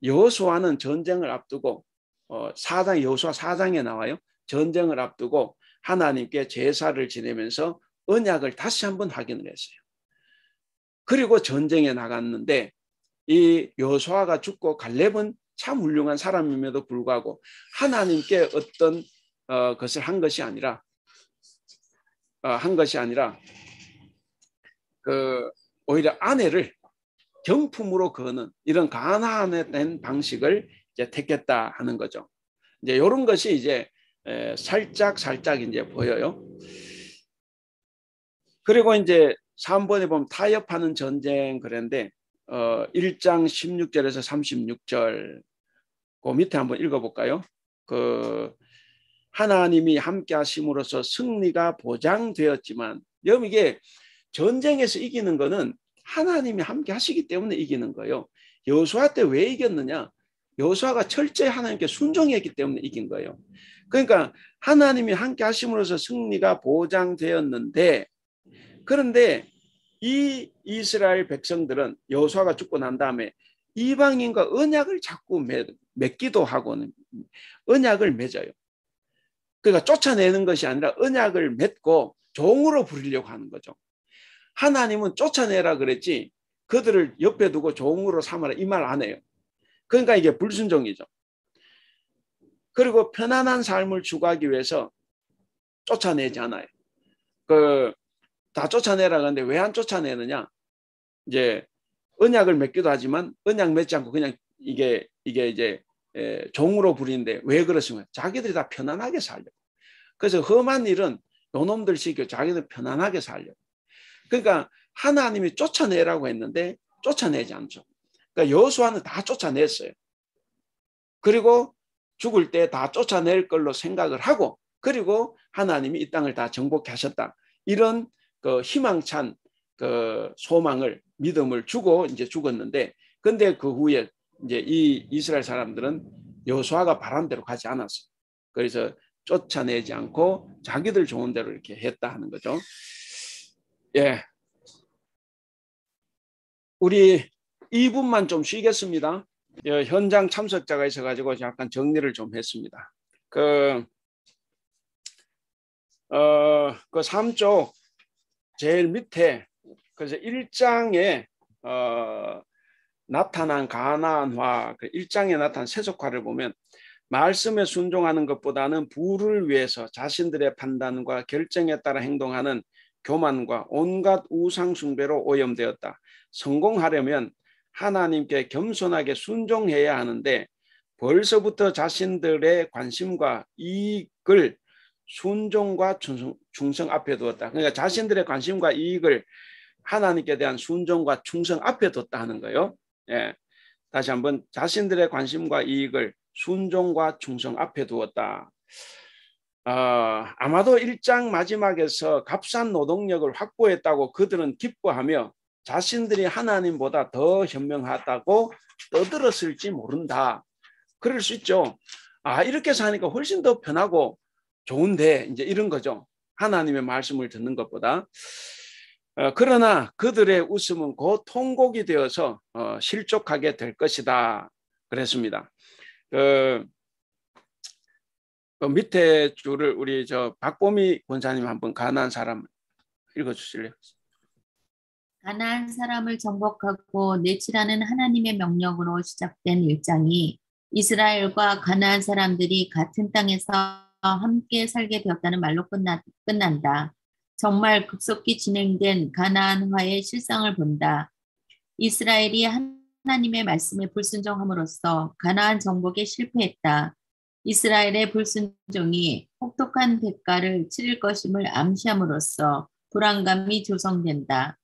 여호수아는 전쟁을 앞두고 여호수아 4장에 나와요. 전쟁을 앞두고 하나님께 제사를 지내면서 언약을 다시 한번 확인을 했어요. 그리고 전쟁에 나갔는데 이 여호수아가 죽고 갈렙은 참 훌륭한 사람임에도 불구하고 하나님께 어떤 것을 한 것이 아니라 그 오히려 아내를 경품으로 거는 이런 가나안화된 방식을 이제 택했다 하는 거죠. 이제 이런 것이 이제 살짝 이제 보여요. 그리고 이제 3번에 보면 타협하는 전쟁 그랬는데 1장 16절에서 36절 그 밑에 한번 읽어볼까요? 그 하나님이 함께 하심으로써 승리가 보장되었지만 여러분 이게 전쟁에서 이기는 거는 하나님이 함께 하시기 때문에 이기는 거예요. 여호수아 때 왜 이겼느냐? 여호수아가 철저히 하나님께 순종했기 때문에 이긴 거예요. 그러니까 하나님이 함께 하심으로써 승리가 보장되었는데 그런데 이 이스라엘 백성들은 여호수아가 죽고 난 다음에 이방인과 언약을 자꾸 맺기도 하고는 언약을 맺어요. 그러니까 쫓아내는 것이 아니라 언약을 맺고 종으로 부리려고 하는 거죠. 하나님은 쫓아내라 그랬지 그들을 옆에 두고 종으로 삼아라 이 말 안 해요. 그러니까 이게 불순종이죠. 그리고 편안한 삶을 추구하기 위해서 쫓아내지 않아요. 다 쫓아내라 그러는데 왜 안 쫓아내느냐? 이제 언약을 맺기도 하지만 언약 맺지 않고 그냥 이게 이제 종으로 부리는데 왜 그렇습니까? 자기들이 다 편안하게 살려고. 그래서 험한 일은 요놈들 시켜 자기들 편안하게 살려고. 그러니까 하나님이 쫓아내라고 했는데 쫓아내지 않죠. 그러니까 여호수아는 다 쫓아냈어요. 그리고 죽을 때 다 쫓아낼 걸로 생각을 하고 그리고 하나님이 이 땅을 다 정복케 하셨다. 이런 그 희망찬 그 소망을 믿음을 주고 이제 죽었는데 근데 그 후에 이제 이 이스라엘 사람들은 여호수아가 바란 대로 가지 않았어요. 그래서 쫓아내지 않고 자기들 좋은 대로 이렇게 했다 하는 거죠. 예. 우리 2분만 좀 쉬겠습니다. 현장 참석자가 있어가지고 약간 정리를 좀 했습니다. 그 3쪽 제일 밑에 그래서 1장에 나타난 가나안화, 그 1장에 나타난 세속화를 보면 말씀에 순종하는 것보다는 부를 위해서 자신들의 판단과 결정에 따라 행동하는 교만과 온갖 우상 숭배로 오염되었다. 성공하려면 하나님께 겸손하게 순종해야 하는데 벌써부터 자신들의 관심과 이익을 순종과 충성 앞에 두었다. 그러니까 자신들의 관심과 이익을 하나님께 대한 순종과 충성 앞에 뒀다 하는 거예요. 예. 다시 한번 자신들의 관심과 이익을 순종과 충성 앞에 두었다. 아마도 1장 마지막에서 값싼 노동력을 확보했다고 그들은 기뻐하며 자신들이 하나님보다 더 현명하다고 떠들었을지 모른다. 그럴 수 있죠. 이렇게 사니까 훨씬 더 편하고 좋은데 이제 이런 거죠. 하나님의 말씀을 듣는 것보다. 그러나 그들의 웃음은 곧 통곡이 되어서 실족하게 될 것이다. 그랬습니다. 그 밑에 줄을 우리 박보미 권사님 한번 가나안 사람 읽어주실래요? 가나안 사람을 정복하고 내치라는 하나님의 명령으로 시작된 1장이 이스라엘과 가나안 사람들이 같은 땅에서 함께 살게 되었다는 말로 끝난다. 정말 급속히 진행된 가나안화의 실상을 본다. 이스라엘이 하나님의 말씀에 불순종함으로써 가나안 정복에 실패했다. 이스라엘의 불순종이 혹독한 대가를 치를 것임을 암시함으로써 불안감이 조성된다.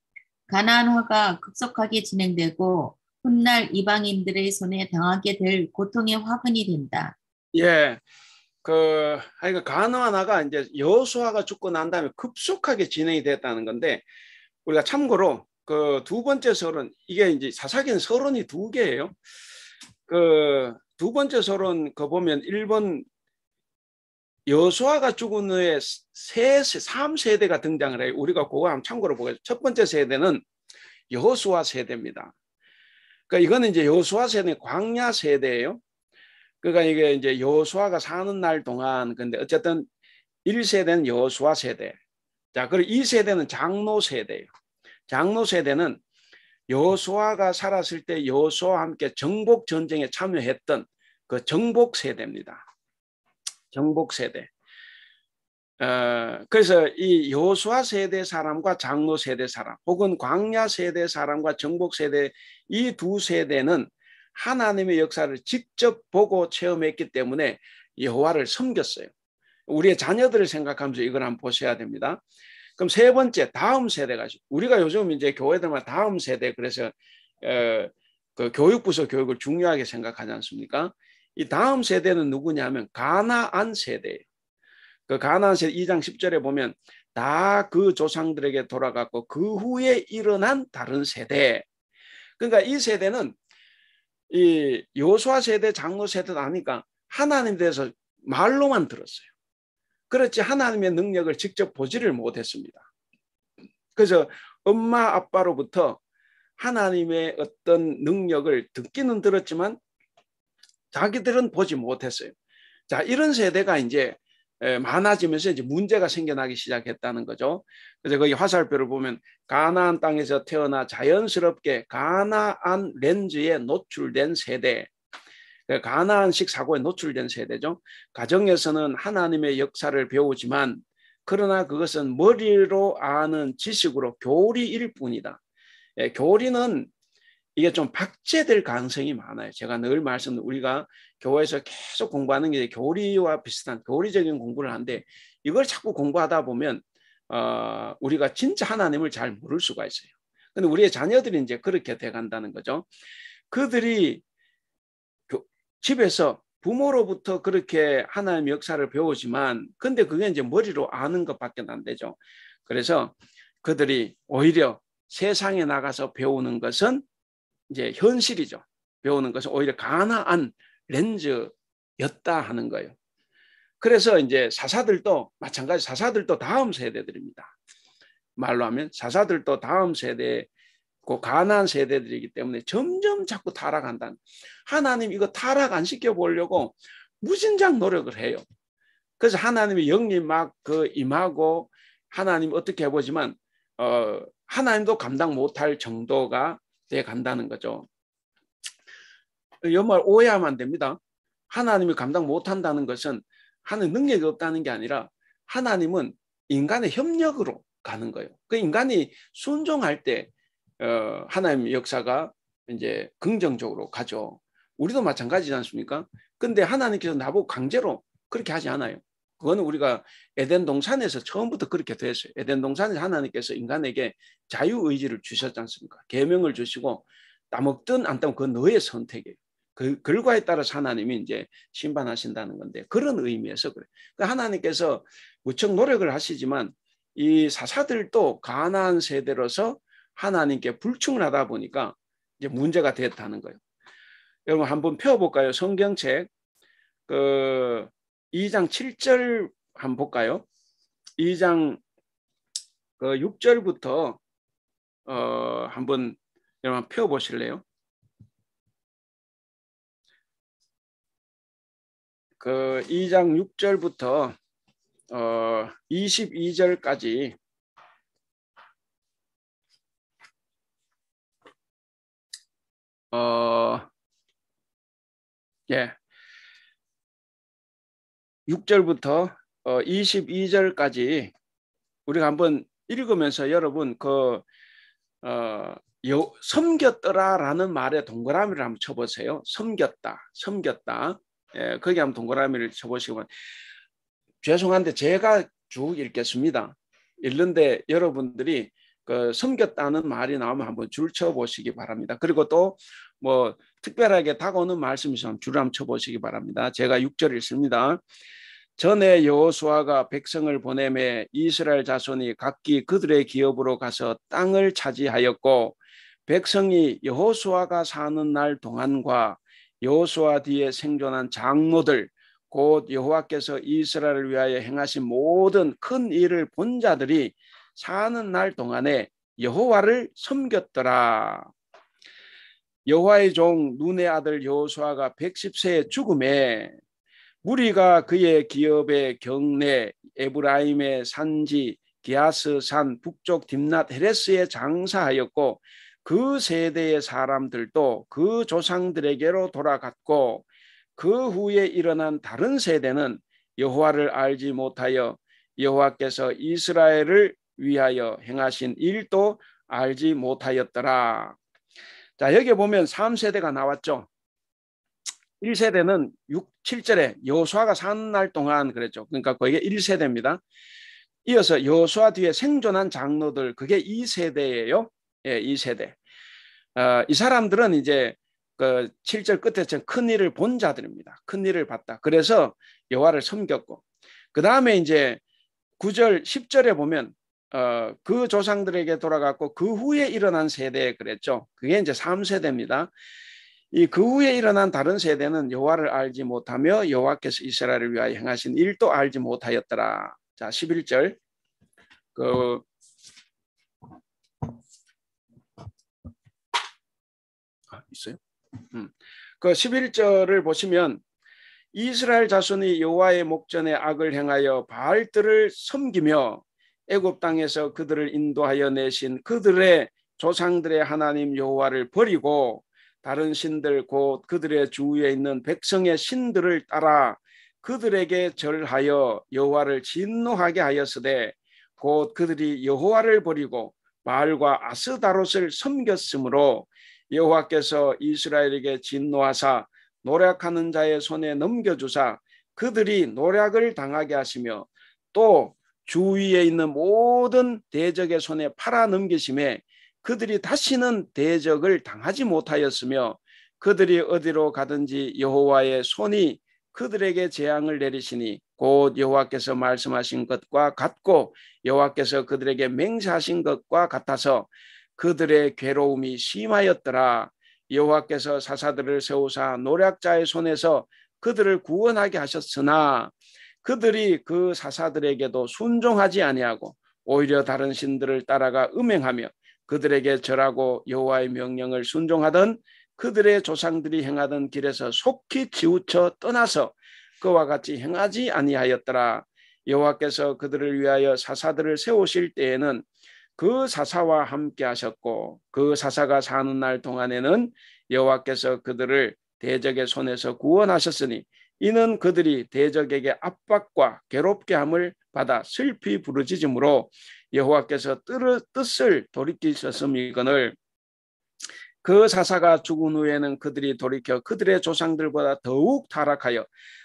가나안화가 급속하게 진행되고 훗날 이방인들의 손에 당하게 될 고통의 화근이 된다. 예, 가나안화가 이제 여호수아가 죽고 난 다음에 급속하게 진행이 됐다는 건데 우리가 참고로 그 두 번째 서론 이게 이제 사사기는 서론이 2개예요. 그 두 번째 서론 그 보면 1번 여호수아가 죽은 후에 3세대가 등장을 해요. 우리가 그거 한번 참고로 보겠습니다. 첫 번째 세대는 여호수아 세대입니다. 그러니까 이거는 이제 여호수아 세대 광야 세대예요. 그러니까 이게 이제 여호수아가 사는 날 동안 근데 어쨌든 1세대는 여호수아 세대. 자, 그리고 2세대는 장로 세대예요. 장로 세대는 여호수아가 살았을 때 여호수아와 함께 정복 전쟁에 참여했던 그 정복 세대입니다. 정복 세대. 그래서 이 여호수아 세대 사람과 장로 세대 사람 혹은 광야 세대 사람과 정복 세대 이 두 세대는 하나님의 역사를 직접 보고 체험했기 때문에 여호와를 섬겼어요. 우리의 자녀들을 생각하면서 이걸 한번 보셔야 됩니다. 그럼 세 번째 다음 세대가 우리가 요즘 이제 교회들만 다음 세대 그래서 그 교육부서 교육을 중요하게 생각하지 않습니까? 이 다음 세대는 누구냐면 가나안 세대예요. 그 가나안 세대 2장 10절에 보면 다 그 조상들에게 돌아갔고 그 후에 일어난 다른 세대. 그러니까 이 세대는 이 여호수아 세대, 장로 세대도 아니까 하나님에 대해서 말로만 들었어요. 그렇지 하나님의 능력을 직접 보지를 못했습니다. 그래서 엄마 아빠로부터 하나님의 어떤 능력을 듣기는 들었지만 자기들은 보지 못했어요. 자, 이런 세대가 이제 많아지면서 이제 문제가 생겨나기 시작했다는 거죠. 그래서 거기 화살표를 보면 가나안 땅에서 태어나 자연스럽게 가나안 렌즈에 노출된 세대. 가나안식 사고에 노출된 세대죠. 가정에서는 하나님의 역사를 배우지만 그러나 그것은 머리로 아는 지식으로 교리일 뿐이다. 교리는 이게 좀 박제될 가능성이 많아요. 제가 늘 말씀드린 우리가 교회에서 계속 공부하는 게 교리와 비슷한 교리적인 공부를 하는데 이걸 자꾸 공부하다 보면 우리가 진짜 하나님을 잘 모를 수가 있어요. 근데 우리의 자녀들이 이제 그렇게 돼 간다는 거죠. 그들이 집에서 부모로부터 그렇게 하나님의 역사를 배우지만 근데 그게 이제 머리로 아는 것밖에 안 되죠. 그래서 그들이 오히려 세상에 나가서 배우는 것은 이제 현실이죠. 배우는 것은 오히려 가나안 렌즈였다 하는 거예요. 그래서 이제 사사들도 마찬가지, 사사들도 다음 세대들입니다. 말로 하면 사사들도 다음 세대, 그 가난한 세대들이기 때문에 점점 자꾸 타락한다는. 하나님 이거 타락 안 시켜보려고 무진장 노력을 해요. 그래서 하나님의 영이 막 임하고 하나님 어떻게 해보지만 하나님도 감당 못할 정도가 돼 간다는 거죠. 이 말 오해하면 안 됩니다. 하나님이 감당 못한다는 것은 하는 능력이 없다는 게 아니라 하나님은 인간의 협력으로 가는 거예요. 그 인간이 순종할 때 하나님의 역사가 이제 긍정적으로 가죠. 우리도 마찬가지지 않습니까? 근데 하나님께서 나보고 강제로 그렇게 하지 않아요. 그거는 우리가 에덴 동산에서 처음부터 그렇게 됐어요. 에덴 동산에서 하나님께서 인간에게 자유의지를 주셨지 않습니까? 계명을 주시고 따먹든 안 따먹든 그건 너의 선택이에요. 그 결과에 따라서 하나님이 이제 심판하신다는 건데, 그런 의미에서 그래요. 그러니까 하나님께서 무척 노력을 하시지만 이 사사들도 가나안 세대로서 하나님께 불충을 하다 보니까 이제 문제가 됐다는 거예요. 여러분 한번 펴볼까요? 성경책 2장 7절 한번 볼까요? 2장 6절부터 한번 여러분 펴보실래요? 2장 6절부터 22절까지 예. 6절부터 22절까지 우리가 한번 읽으면서 여러분 섬겼더라라는 말에 동그라미를 한번 쳐보세요. 섬겼다. 예, 거기 한번 동그라미를 쳐보시고. 죄송한데 제가 쭉 읽겠습니다. 읽는데 여러분들이 섬겼다는 말이 나오면 한번 줄 쳐보시기 바랍니다. 그리고 또 뭐 특별하게 다가오는 말씀이 있으면 줄 한번 쳐보시기 바랍니다. 제가 6절 읽습니다. 전에 여호수아가 백성을 보내매 이스라엘 자손이 각기 그들의 기업으로 가서 땅을 차지하였고, 백성이 여호수아가 사는 날 동안과 여호수아 뒤에 생존한 장로들 곧 여호와께서 이스라엘을 위하여 행하신 모든 큰 일을 본 자들이 사는 날 동안에 여호와를 섬겼더라. 여호와의 종 눈의 아들 여호수아가 110세에 죽음에 무리가 그의 기업의 경내 에브라임의 산지 기아스 산 북쪽 딥낫 헤레스에 장사하였고, 그 세대의 사람들도 그 조상들에게로 돌아갔고, 그 후에 일어난 다른 세대는 여호와를 알지 못하여 여호와께서 이스라엘을 위하여 행하신 일도 알지 못하였더라. 자, 여기 보면 3세대가 나왔죠. 1세대는 7절에 여호수아가 사는 날 동안 그랬죠. 그러니까 그게 1세대입니다. 이어서 여호수아 뒤에 생존한 장로들, 그게 2세대예요. 예, 2세대. 이 사람들은 이제 7절 끝에 큰 일을 본 자들입니다. 큰 일을 봤다. 그래서 여호와를 섬겼고, 그 다음에 이제 9절 10절에 보면 그 조상들에게 돌아갔고 그 후에 일어난 세대 그랬죠. 그게 이제 3세대입니다. 이 그 후에 일어난 다른 세대는 여호와를 알지 못하며 여호와께서 이스라엘을 위하여 행하신 일도 알지 못하였더라. 자, 11절 있어요? 그 11절을 보시면 이스라엘 자손이 여호와의 목전에 악을 행하여 바알들을 섬기며 애굽 땅에서 그들을 인도하여 내신 그들의 조상들의 하나님 여호와를 버리고 다른 신들 곧 그들의 주위에 있는 백성의 신들을 따라 그들에게 절하여 여호와를 진노하게 하였으되, 곧 그들이 여호와를 버리고 바알과 아스다롯을 섬겼으므로 여호와께서 이스라엘에게 진노하사 노략하는 자의 손에 넘겨주사 그들이 노략을 당하게 하시며, 또 주위에 있는 모든 대적의 손에 팔아 넘기심에 그들이 다시는 대적을 당하지 못하였으며, 그들이 어디로 가든지 여호와의 손이 그들에게 재앙을 내리시니 곧 여호와께서 말씀하신 것과 같고 여호와께서 그들에게 맹세하신 것과 같아서 그들의 괴로움이 심하였더라. 여호와께서 사사들을 세우사 노략자의 손에서 그들을 구원하게 하셨으나 그들이 그 사사들에게도 순종하지 아니하고 오히려 다른 신들을 따라가 음행하며 그들에게 절하고 여호와의 명령을 순종하던 그들의 조상들이 행하던 길에서 속히 치우쳐 떠나서 그와 같이 행하지 아니하였더라. 여호와께서 그들을 위하여 사사들을 세우실 때에는 그 사사와 함께 하셨고 그 사사가 사는 날 동안에는 여호와께서 그들을 대적의 손에서 구원하셨으니 이는 그들이 대적에게 압박과 괴롭게 함을 받아 슬피 부르짖음으로 여호와께서 뜻을 돌이키셨음이거늘 그 사사가 죽은 후에는 그들이 돌이켜 그들의 조상들보다 더욱 타락하여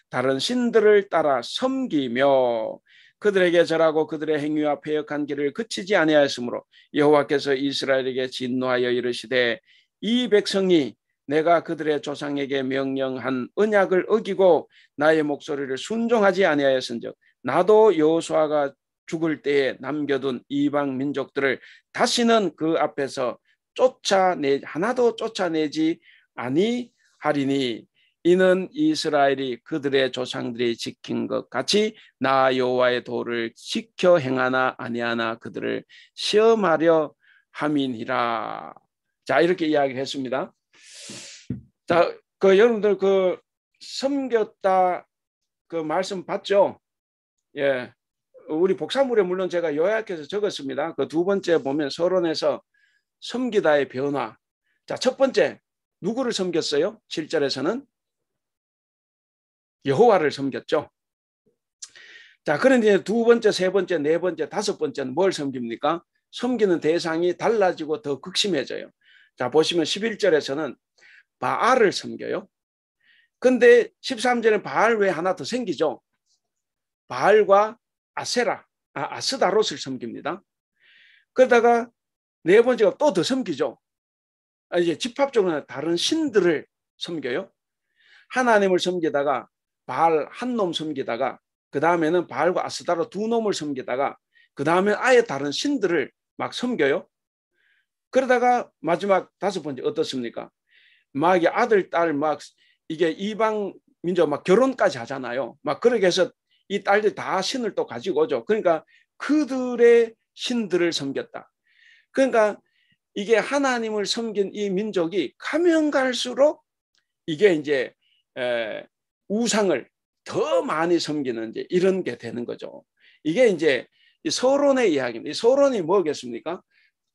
다른 신들을 따라 섬기며 그들에게 절하고 그들의 행위와 패역한 길을 그치지 아니하였으므로 여호와께서 이스라엘에게 진노하여 이르시되 이 백성이 내가 그들의 조상에게 명령한 언약을 어기고 나의 목소리를 순종하지 아니하였은즉 나도 여호수아가 죽을 때에 남겨둔 이방 민족들을 다시는 그 앞에서 하나도 쫓아내지 아니하리니 이는 이스라엘이 그들의 조상들이 지킨 것 같이 나 여호와의 도를 지켜 행하나 아니하나 그들을 시험하려 함이니라. 자, 이렇게 이야기했습니다. 자, 여러분들 섬겼다 그 말씀 봤죠? 예, 우리 복사물에 물론 제가 요약해서 적었습니다. 그 두 번째 보면 서론에서 섬기다의 변화. 자, 첫 번째 누구를 섬겼어요? 7절에서는 여호와를 섬겼죠. 자, 그런데 두 번째, 세 번째, 네 번째, 다섯 번째는 뭘 섬깁니까? 섬기는 대상이 달라지고 더 극심해져요. 자, 보시면 11절에서는 바알을 섬겨요. 근데 13절에 바알 외에 하나 더 생기죠. 바알과 아스다롯을 섬깁니다. 그러다가 네 번째가 또 더 섬기죠. 이제 집합적으로 다른 신들을 섬겨요. 하나님을 섬기다가 바알 한 놈 섬기다가 그 다음에는 바알과 아스다롯 두 놈을 섬기다가 그 다음에 아예 다른 신들을 막 섬겨요. 그러다가 마지막 다섯 번째 어떻습니까? 막 아들, 딸 막 이게 이방 민족 막 결혼까지 하잖아요. 막 그렇게 해서 이 딸들이 다 신을 또 가지고 오죠. 그러니까 그들의 신들을 섬겼다. 그러니까 이게 하나님을 섬긴 이 민족이 가면 갈수록 이게 이제 우상을 더 많이 섬기는 이제 이런 게 되는 거죠. 이게 이제 서론의 이야기입니다. 이 서론이 뭐겠습니까?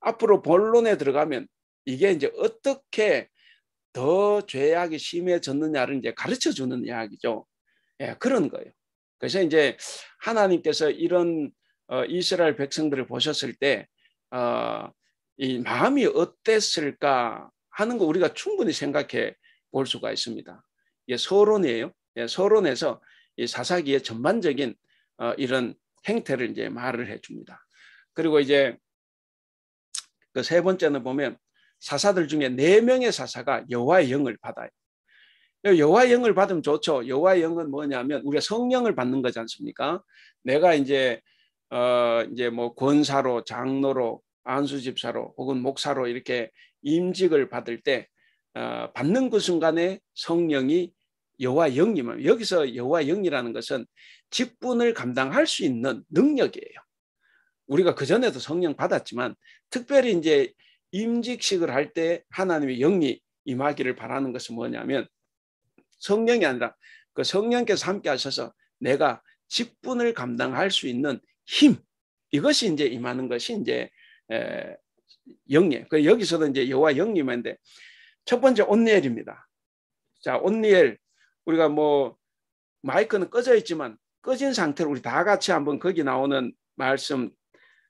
앞으로 본론에 들어가면 이게 이제 어떻게 더 죄악이 심해졌느냐를 이제 가르쳐 주는 이야기죠. 예, 그런 거예요. 그래서 이제 하나님께서 이런 이스라엘 백성들을 보셨을 때 이 마음이 어땠을까 하는 거 우리가 충분히 생각해 볼 수가 있습니다. 이게 서론이에요. 예, 서론에서 이 사사기의 전반적인 이런 행태를 이제 말을 해줍니다. 그리고 이제 그 세 번째는 보면 사사들 중에 4명의 사사가 여호와의 영을 받아요. 여호와의 영을 받으면 좋죠. 여호와의 영은 뭐냐면 우리가 성령을 받는 거지 않습니까? 내가 이제 뭐 권사로, 장로로, 안수집사로 혹은 목사로 이렇게 임직을 받을 때 받는 그 순간에 성령이 여호와 영이면 여기서 여호와 영이라는 것은 직분을 감당할 수 있는 능력이에요. 우리가 그전에도 성령 받았지만 특별히 이제 임직식을 할 때 하나님의 영이 임하기를 바라는 것은 뭐냐면 성령이 아니라 그 성령께서 함께 하셔서 내가 직분을 감당할 수 있는 힘, 이것이 이제 임하는 것이 이제 영이에요. 그 여기서도 이제 여호와 영임인데 첫 번째 온니엘입니다. 자, 온니엘 우리가 뭐 마이크는 꺼져 있지만 꺼진 상태로 우리 다 같이 한번 거기 나오는 말씀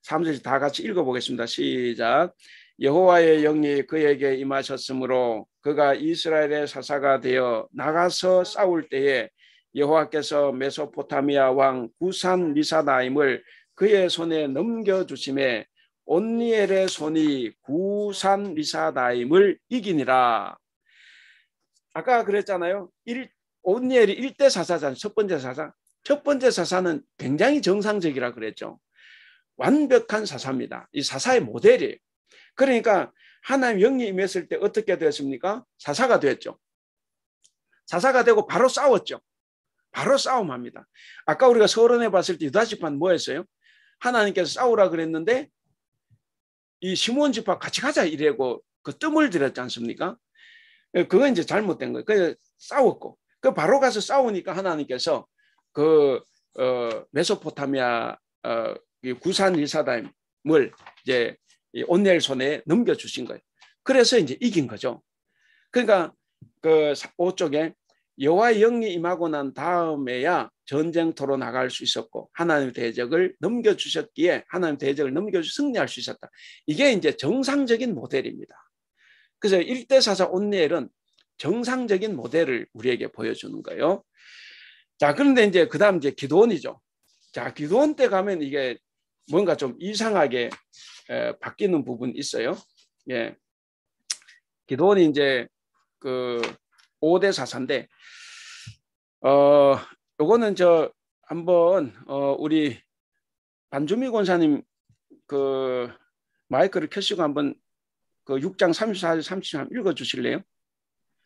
3절 다 같이 읽어보겠습니다. 시작. 여호와의 영이 그에게 임하셨으므로 그가 이스라엘의 사사가 되어 나가서 싸울 때에 여호와께서 메소포타미아 왕 구산 리사나임을 그의 손에 넘겨주심에 온니엘의 손이 구산 리사나임을 이기니라. 아까 그랬잖아요. 온니엘이 1대 사사잖아요. 첫 번째 사사. 첫 번째 사사는 굉장히 정상적이라 그랬죠. 완벽한 사사입니다. 이 사사의 모델이에요. 그러니까 하나님 영이 임했을 때 어떻게 됐습니까? 사사가 됐죠. 사사가 되고 바로 싸웠죠. 바로 싸움합니다. 아까 우리가 서론에 봤을 때 유다 지파는 뭐였어요? 하나님께서 싸우라 그랬는데 이 시므온 지파 같이 가자 이래고 그 뜸을 들였지 않습니까? 그건 이제 잘못된 거예요. 그래서 싸웠고 그 바로 가서 싸우니까 하나님께서 그 메소포타미아 구산 일사다임을 이제 온니엘 손에 넘겨주신 거예요. 그래서 이제 이긴 거죠. 그러니까 그 5쪽에 여호와의 영이 임하고 난 다음에야 전쟁터로 나갈 수 있었고 하나님의 대적을 넘겨주셨기에 하나님의 대적을 넘겨주 승리할 수 있었다. 이게 이제 정상적인 모델입니다. 그래서 1대4사 온니엘은 정상적인 모델을 우리에게 보여주는 거예요. 자, 그런데 이제 그 다음 이제 기드온이죠. 자, 기드온 때 가면 이게 뭔가 좀 이상하게 바뀌는 부분이 있어요. 예. 기드온이 이제 그 5대4사인데 요거는 저 한번 우리 반주미 권사님 그 마이크를 켜시고 한번 그 6장 34절 33 읽어 주실래요?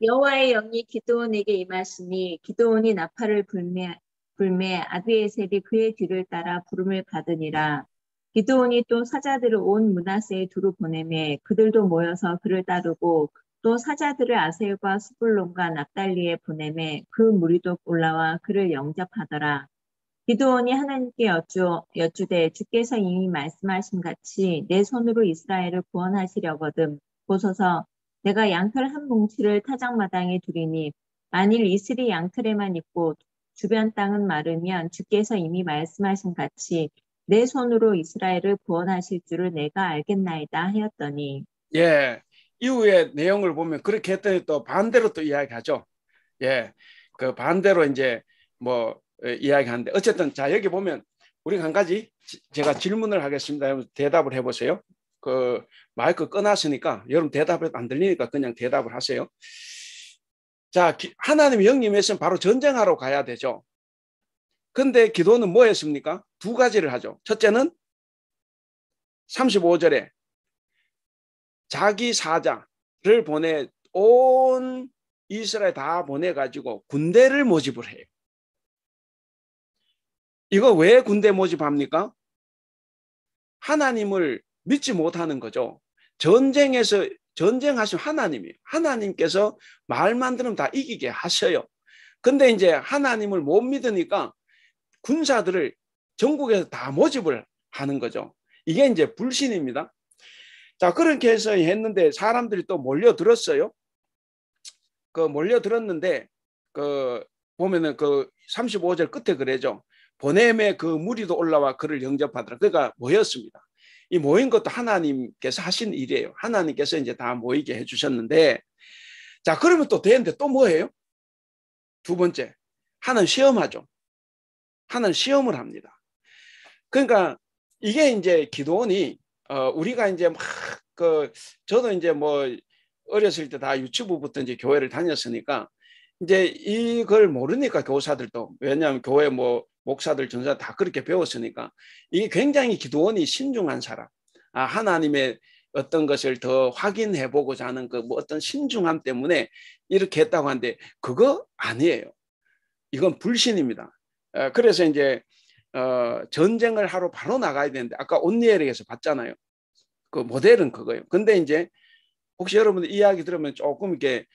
여호와의 영이 기드온에게 임하시니 기드온이 나팔을 불매 아비에셀이 그의 뒤를 따라 부름을 받으니라. 기드온이 또 사자들을 온 므낫세에 두루 보내매 그들도 모여서 그를 따르고 또 사자들을 아셀과 스불론과 납달리에 보내매 그 무리도 올라와 그를 영접하더라. 기드온이 하나님께 여쭈되 주께서 이미 말씀하신 같이 내 손으로 이스라엘을 구원하시려거든 보소서 내가 양털 한 뭉치를 타작마당에 두리니 만일 이슬이 양털에만 있고 주변 땅은 마르면 주께서 이미 말씀하신 같이 내 손으로 이스라엘을 구원하실 줄을 내가 알겠나이다 하였더니 예, 이후의 내용을 보면 그렇게 했더니 또 반대로 또 이야기하죠. 예, 그 반대로 이제 뭐 이야기하는데 어쨌든 자 여기 보면 우리가 한 가지 제가 질문을 하겠습니다. 대답을 해보세요. 그 마이크 꺼놨으니까 여러분 대답해도 안 들리니까 그냥 대답을 하세요. 자, 하나님의 영이 임했으면 바로 전쟁하러 가야 되죠. 근데 기도는 뭐 했습니까? 두 가지를 하죠. 첫째는 35절에 자기 사자를 보내 온 이스라엘 다 보내가지고 군대를 모집을 해요. 이거 왜 군대 모집합니까? 하나님을 믿지 못하는 거죠. 전쟁에서 전쟁하신 하나님이에요. 하나님께서 말만 들으면 다 이기게 하셔요. 근데 이제 하나님을 못 믿으니까 군사들을 전국에서 다 모집을 하는 거죠. 이게 이제 불신입니다. 자, 그렇게 해서 했는데 사람들이 또 몰려들었어요. 그 몰려들었는데 그 보면은 그 35절 끝에 그래죠. 보냄에 그 무리도 올라와 그를 영접하더라. 그러니까 모였습니다. 이 모인 것도 하나님께서 하신 일이에요. 하나님께서 이제 다 모이게 해주셨는데, 자, 그러면 또 되는데 또 뭐예요? 두 번째, 하나님 시험하죠. 하나님 시험을 합니다. 그러니까 이게 이제 기도원이 우리가 이제 막 저도 이제 뭐 어렸을 때 다 유치부부터 이제 교회를 다녔으니까 이제 이걸 모르니까 교사들도 왜냐하면 교회 뭐 목사들 전사 다 그렇게 배웠으니까 이게 굉장히 기도원이 신중한 사람, 하나님의 어떤 것을 더 확인해 보고자 하는 그 뭐 어떤 신중함 때문에 이렇게 했다고 하는데 그거 아니에요. 이건 불신입니다. 그래서 이제 전쟁을 하러 바로 나가야 되는데 아까 온니엘에게서 봤잖아요. 그 모델은 그거예요. 근데 이제 혹시 여러분들 이야기 들으면 조금 이렇게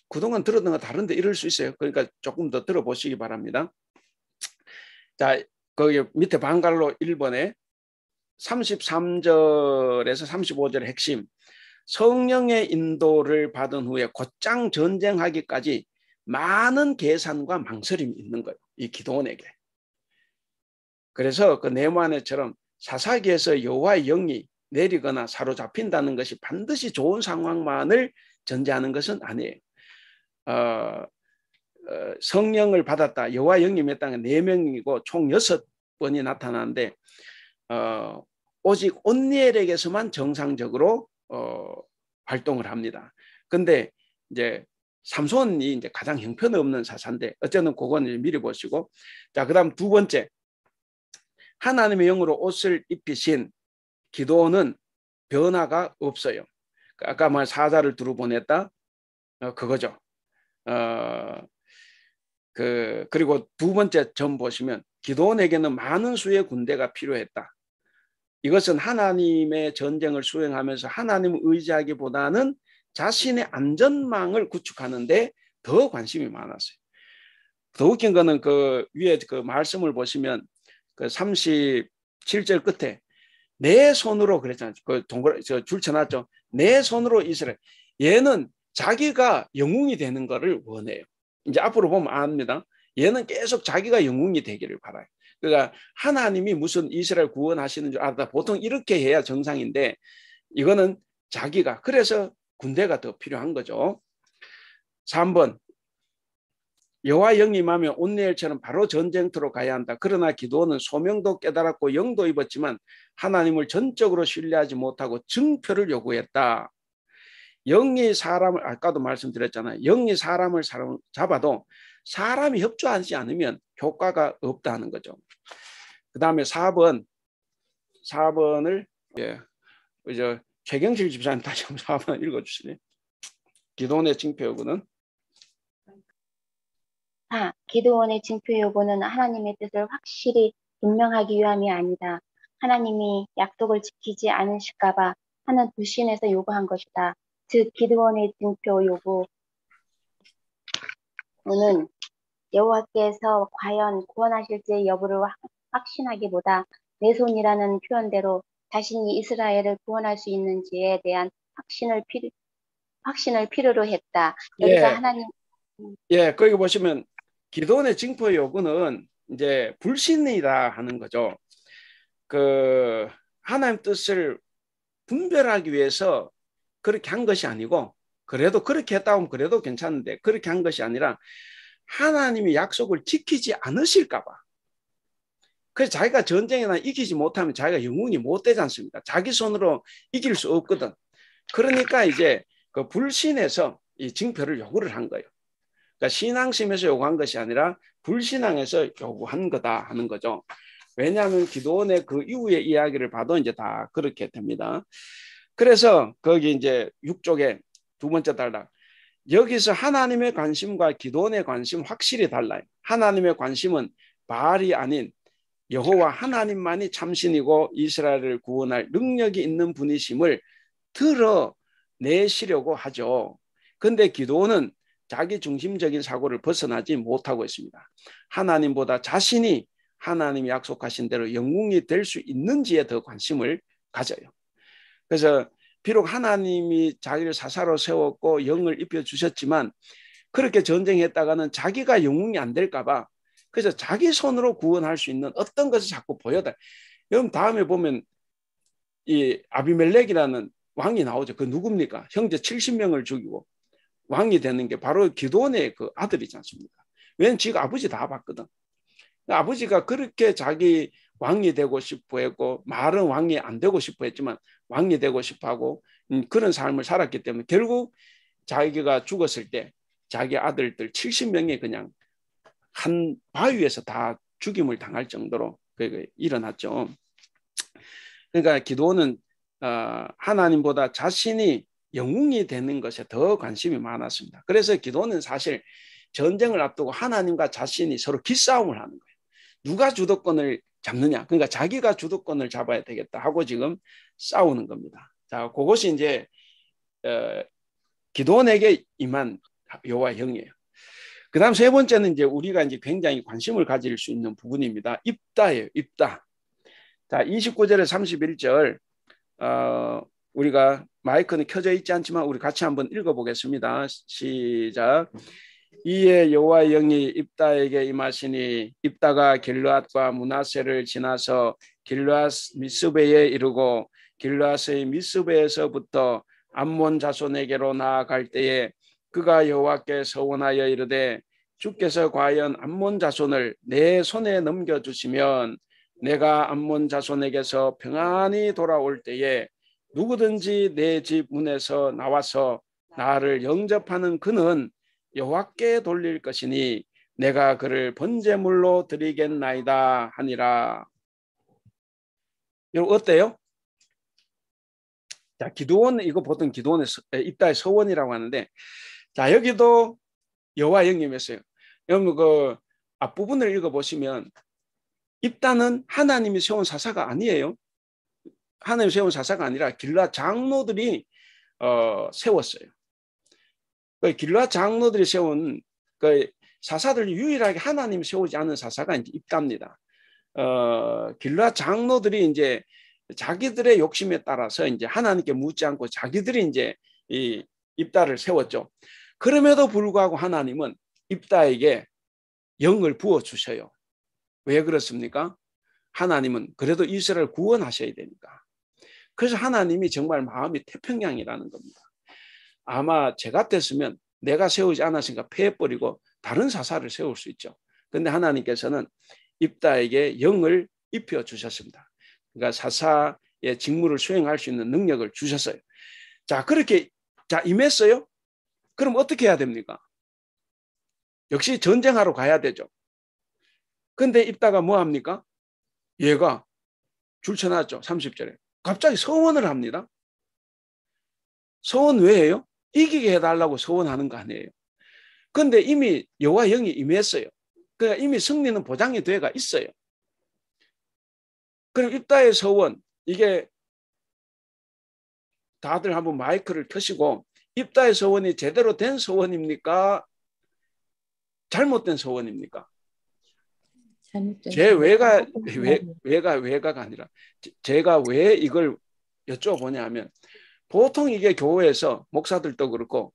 그동안 들었던 거 다른데 이럴 수 있어요. 그러니까 조금 더 들어보시기 바랍니다. 자, 거기 밑에 방갈로 1번에 33절에서 35절의 핵심. 성령의 인도를 받은 후에 곧장 전쟁하기까지 많은 계산과 망설임이 있는 거예요. 이 기도원에게. 그래서 그 네무안처럼 사사기에서 여호와의 영이 내리거나 사로잡힌다는 것이 반드시 좋은 상황만을 전제하는 것은 아니에요. 성령을 받았다. 여호와 영이 임했다는 4명이고 총 6번이 나타나는데 오직 온니엘에게서만 정상적으로 활동을 합니다. 근데 이제 삼손이 이제 가장 형편없는 사사인데 어쨌든 그거는 미리 보시고, 자, 그다음 두 번째, 하나님의 영으로 옷을 입히신 기도는 변화가 없어요. 아까 말 사자를 두루 보냈다, 그거죠. 그리고 두 번째 점 보시면 기드온에게는 많은 수의 군대가 필요했다. 이것은 하나님의 전쟁을 수행하면서 하나님을 의지하기보다는 자신의 안전망을 구축하는데 더 관심이 많았어요. 더 웃긴 거는 그 위에 그 말씀을 보시면 그 37절 끝에 내 손으로 그랬잖아요. 그 동그라 줄 쳐놨죠. 내 손으로 이스라엘. 얘는 자기가 영웅이 되는 것을 원해요. 이제 앞으로 보면 압니다. 얘는 계속 자기가 영웅이 되기를 바라요. 그러니까 하나님이 무슨 이스라엘 구원하시는 줄 알았다. 보통 이렇게 해야 정상인데 이거는 자기가. 그래서 군대가 더 필요한 거죠. 3번. 여호와 영임하면 온니엘처럼 바로 전쟁터로 가야 한다. 그러나 기드온은 소명도 깨달았고 영도 입었지만 하나님을 전적으로 신뢰하지 못하고 증표를 요구했다. 영이 사람을, 아까도 말씀드렸잖아요. 영이 사람을 잡아도 사람이 협조하지 않으면 효과가 없다는 거죠. 그 다음에 4번을 이제 최경실 집사님 다시 한번 4번 읽어주시네요. 기드온의 징표 요구는 4. 기드온의 징표 요구는 하나님의 뜻을 확실히 분명하기 위함이 아니다. 하나님이 약속을 지키지 않으실까 봐 하는 불신에서 요구한 것이다. 즉 기드온의 징표 요구는 여호와께서 과연 구원하실지 여부를 확신하기보다 내 손이라는 표현대로 자신이 이스라엘을 구원할 수 있는지에 대한 확신을 필요로 했다. 여기서 하나님 거기 보시면 기드온의 징표 요구는 이제 불신이다 하는 거죠. 그 하나님 뜻을 분별하기 위해서 그렇게 한 것이 아니고, 그래도 그렇게 했다 하면 그래도 괜찮은데 그렇게 한 것이 아니라 하나님이 약속을 지키지 않으실까 봐. 그래서 자기가 전쟁이나 이기지 못하면 자기가 영웅이 못 되지 않습니까? 자기 손으로 이길 수 없거든. 그러니까 이제 그 불신에서 이 징표를 요구를 한 거예요. 그러니까 신앙심에서 요구한 것이 아니라 불신앙에서 요구한 거다 하는 거죠. 왜냐하면 기드온의 그 이후의 이야기를 봐도 이제 다 그렇게 됩니다. 그래서 거기 이제 6쪽에 두 번째 단락. 여기서 하나님의 관심과 기드온의 관심 확실히 달라요. 하나님의 관심은 바알이 아닌 여호와 하나님만이 참신이고 이스라엘을 구원할 능력이 있는 분이심을 드러내시려고 하죠. 그런데 기드온은 자기 중심적인 사고를 벗어나지 못하고 있습니다. 하나님보다 자신이 하나님이 약속하신 대로 영웅이 될 수 있는지에 더 관심을 가져요. 그래서 비록 하나님이 자기를 사사로 세웠고 영을 입혀주셨지만 그렇게 전쟁했다가는 자기가 영웅이 안 될까 봐 그래서 자기 손으로 구원할 수 있는 어떤 것을 자꾸 보여달라. 여러분 다음에 보면 이 아비멜렉이라는 왕이 나오죠. 그 누굽니까? 형제 70명을 죽이고 왕이 되는 게 바로 기드온의 그 아들이지 않습니까? 왜냐면 지가 아버지 다 봤거든. 아버지가 그렇게 자기 왕이 되고 싶어 했고 말은 왕이 안 되고 싶어 했지만 왕이 되고 싶어 하고 그런 삶을 살았기 때문에 결국 자기가 죽었을 때 자기 아들들 70명이 그냥 한 바위에서 다 죽임을 당할 정도로 일어났죠. 그러니까 기드온은 하나님보다 자신이 영웅이 되는 것에 더 관심이 많았습니다. 그래서 기드온은 사실 전쟁을 앞두고 하나님과 자신이 서로 기싸움을 하는 거예요. 누가 주도권을 잡느냐. 그러니까 자기가 주도권을 잡아야 되겠다 하고 지금 싸우는 겁니다. 자, 그것이 이제 기드온에게 임한 여호와의 영이에요. 그 다음 세 번째는 이제 우리가 이제 굉장히 관심을 가질 수 있는 부분입니다. 입다예요. 입다. 자, 29절에 31절 우리가 마이크는 켜져 있지 않지만 우리 같이 한번 읽어보겠습니다. 시작. 이에 여호와의 영이 입다에게 임하시니 입다가 길르앗과 므낫세를 지나서 길르앗 미스베에 이르고 길르앗의 미스베에서부터 암몬 자손에게로 나아갈 때에 그가 여호와께 서원하여 이르되 주께서 과연 암몬 자손을 내 손에 넘겨주시면 내가 암몬 자손에게서 평안히 돌아올 때에 누구든지 내 집 문에서 나와서 나를 영접하는 그는 여호와께 돌릴 것이니 내가 그를 번제물로 드리겠나이다 하니라. 여러분 어때요? 자, 기드온 이거 보통 기드온의 입다의 서원이라고 하는데 자 여기도 여호와 영임했어요. 여러분 그 앞부분을 읽어보시면 입다는 하나님이 세운 사사가 아니에요. 하나님이 세운 사사가 아니라 길르앗 장로들이 세웠어요. 그 길르앗 장로들이 세운 그 사사들 유일하게 하나님이 세우지 않은 사사가 이제 입다입니다. 길르앗 장로들이 이제 자기들의 욕심에 따라서 이제 하나님께 묻지 않고 자기들이 이제 이 입다를 세웠죠. 그럼에도 불구하고 하나님은 입다에게 영을 부어 주셔요. 왜 그렇습니까? 하나님은 그래도 이스라엘 구원하셔야 되니까. 그래서 하나님이 정말 마음이 태평양이라는 겁니다. 아마 제 같았으면 내가 세우지 않았으니까 패해버리고 다른 사사를 세울 수 있죠. 그런데 하나님께서는 입다에게 영을 입혀 주셨습니다. 그러니까 사사의 직무를 수행할 수 있는 능력을 주셨어요. 자, 그렇게 임했어요? 그럼 어떻게 해야 됩니까? 역시 전쟁하러 가야 되죠. 근데 입다가 뭐 합니까? 얘가 줄쳐놨죠. 30절에. 갑자기 서원을 합니다. 서원 왜 해요? 이기게 해달라고 서원하는 거 아니에요. 근데 이미 여호와 영이 임했어요. 그러니까 이미 승리는 보장이 되어가 있어요. 그럼 입다의 서원, 이게 다들 한번 마이크를 켜시고 입다의 서원이 제대로 된 서원입니까? 잘못된 서원입니까? 제 왜가 아니라 제가 왜 이걸 여쭤보냐 하면 보통 이게 교회에서 목사들도 그렇고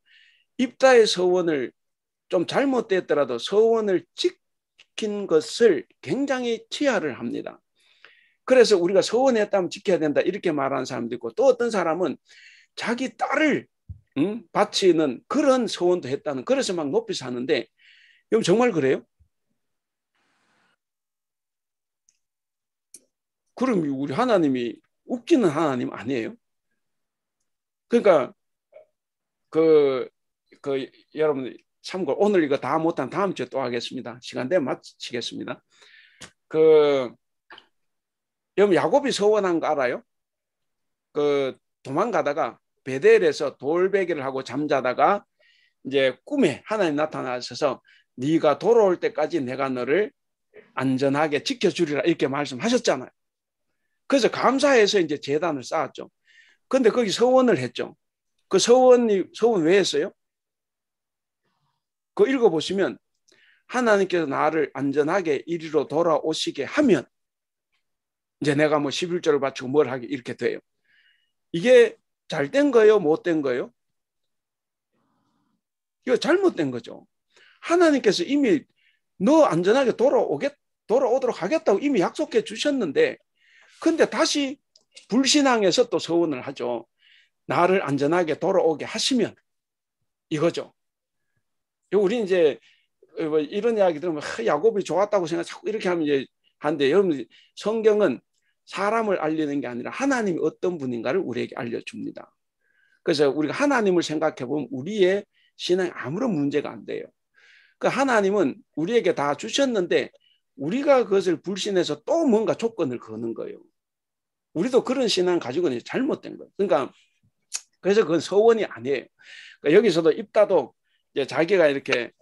입다의 서원을 좀 잘못됐더라도 서원을 지킨 것을 굉장히 치하를 합니다. 그래서 우리가 서원했다면 지켜야 된다 이렇게 말하는 사람도 있고 또 어떤 사람은 자기 딸을 바치는 그런 서원도 했다는 그래서 막 높이 사는데 여러분 정말 그래요? 그럼 우리 하나님이 웃기는 하나님 아니에요? 그러니까 여러분 참고 오늘 이거 다 못한 다음 주에 또 하겠습니다. 시간 되면 마치겠습니다. 여러분 야곱이 서원한 거 알아요? 도망가다가 베델에서 돌베개를 하고 잠자다가 이제 꿈에 하나님 나타나셔서 네가 돌아올 때까지 내가 너를 안전하게 지켜주리라 이렇게 말씀하셨잖아요. 그래서 감사해서 이제 제단을 쌓았죠. 근데 거기 서원을 했죠. 그 서원 왜 했어요? 그거 읽어보시면 하나님께서 나를 안전하게 이리로 돌아오시게 하면 이제 내가 뭐 11조를 바치고 뭘 하게 이렇게 돼요. 이게 잘된 거예요? 못된 거예요? 이거 잘못된 거죠. 하나님께서 이미 너 안전하게 돌아오도록 하겠다고 이미 약속해 주셨는데 근데 다시 불신앙에서 또 서원을 하죠. 나를 안전하게 돌아오게 하시면 이거죠. 우리 이제 이런 이야기 들으면 야곱이 좋았다고 생각 자꾸 이렇게 하면 이제 한데 여러분 성경은 사람을 알리는 게 아니라 하나님이 어떤 분인가를 우리에게 알려줍니다. 그래서 우리가 하나님을 생각해 보면 우리의 신앙에 아무런 문제가 안 돼요. 그 하나님은 우리에게 다 주셨는데 우리가 그것을 불신해서 또 뭔가 조건을 거는 거예요. 우리도 그런 신앙 가지고는 잘못된 거예요. 그러니까 그래서 그건 서원이 아니에요. 그러니까 여기서도 입다도 이제 자기가 이렇게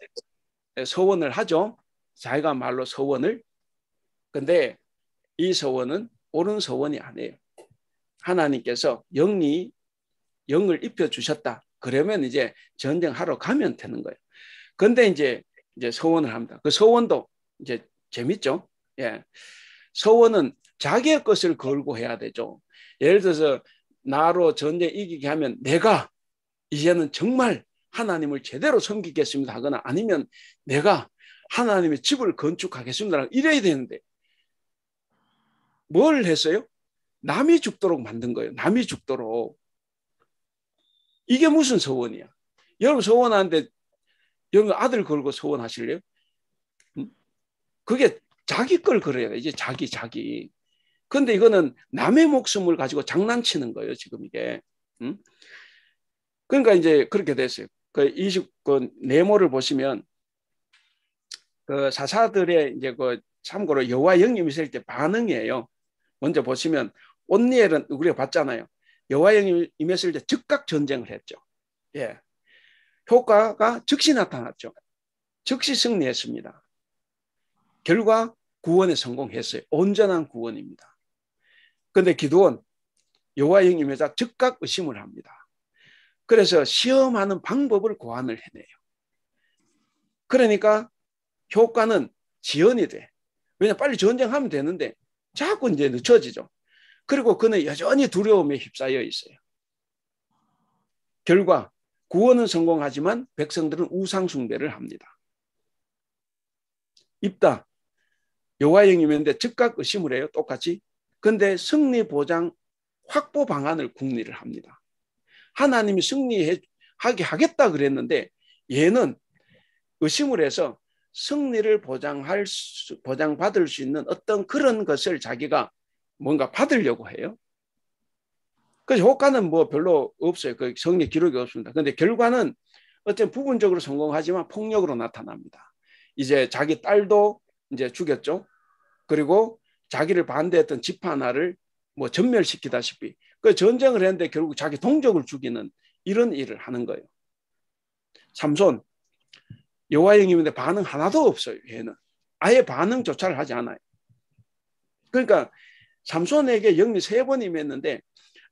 서원을 하죠. 자기가 말로 서원을. 근데 이 서원은 옳은 서원이 아니에요. 하나님께서 영을 입혀 주셨다. 그러면 이제 전쟁하러 가면 되는 거예요. 근데 이제 서원을 합니다. 그 서원도 이제 재밌죠? 예. 서원은 자기의 것을 걸고 해야 되죠. 예를 들어서 나로 전쟁 이기게 하면 내가 이제는 정말 하나님을 제대로 섬기겠습니다 하거나 아니면 내가 하나님의 집을 건축하겠습니다 이래야 되는데 뭘 했어요? 남이 죽도록 만든 거예요. 남이 죽도록. 이게 무슨 서원이야? 여러분 서원하는데 여러분 아들 걸고 서원하실래요? 그게 자기 걸 걸어야 돼. 이제 자기. 근데 이거는 남의 목숨을 가지고 장난치는 거예요. 지금 이게. 그러니까 이제 그렇게 됐어요. 그 네모를 보시면 그 사사들의 이제 참고로 여호와 영이 있을 때 반응이에요. 먼저 보시면 온니엘은 우리가 봤잖아요. 여호와 영이 임했을 때 즉각 전쟁을 했죠. 예. 효과가 즉시 나타났죠. 즉시 승리했습니다. 결과 구원에 성공했어요. 온전한 구원입니다. 그런데 기드온 여호와의 영이 임하자 즉각 의심을 합니다. 그래서 시험하는 방법을 고안을 해내요. 그러니까 효과는 지연이 돼. 왜냐 빨리 전쟁하면 되는데 자꾸 이제 늦춰지죠. 그리고 그는 여전히 두려움에 휩싸여 있어요. 결과 구원은 성공하지만 백성들은 우상 숭배를 합니다. 입다 여호와의 영이 임했는데 즉각 의심을 해요. 똑같이. 근데 승리 보장 확보 방안을 궁리를 합니다. 하나님이 승리하게 하겠다 그랬는데 얘는 의심을 해서 승리를 보장받을 수 있는 어떤 그런 것을 자기가 뭔가 받으려고 해요. 그래서 효과는 뭐 별로 없어요. 그 성리 기록이 없습니다. 그런데 결과는 어쨌든 부분적으로 성공하지만 폭력으로 나타납니다. 이제 자기 딸도 이제 죽였죠. 그리고 자기를 반대했던 지파 하나를 뭐 전멸시키다시피 그 전쟁을 했는데 결국 자기 동족을 죽이는 이런 일을 하는 거예요. 삼손 여호와의 영이 임했는데 반응 하나도 없어요. 얘는 아예 반응조차를 하지 않아요. 그러니까 삼손에게 영이 3번 임했는데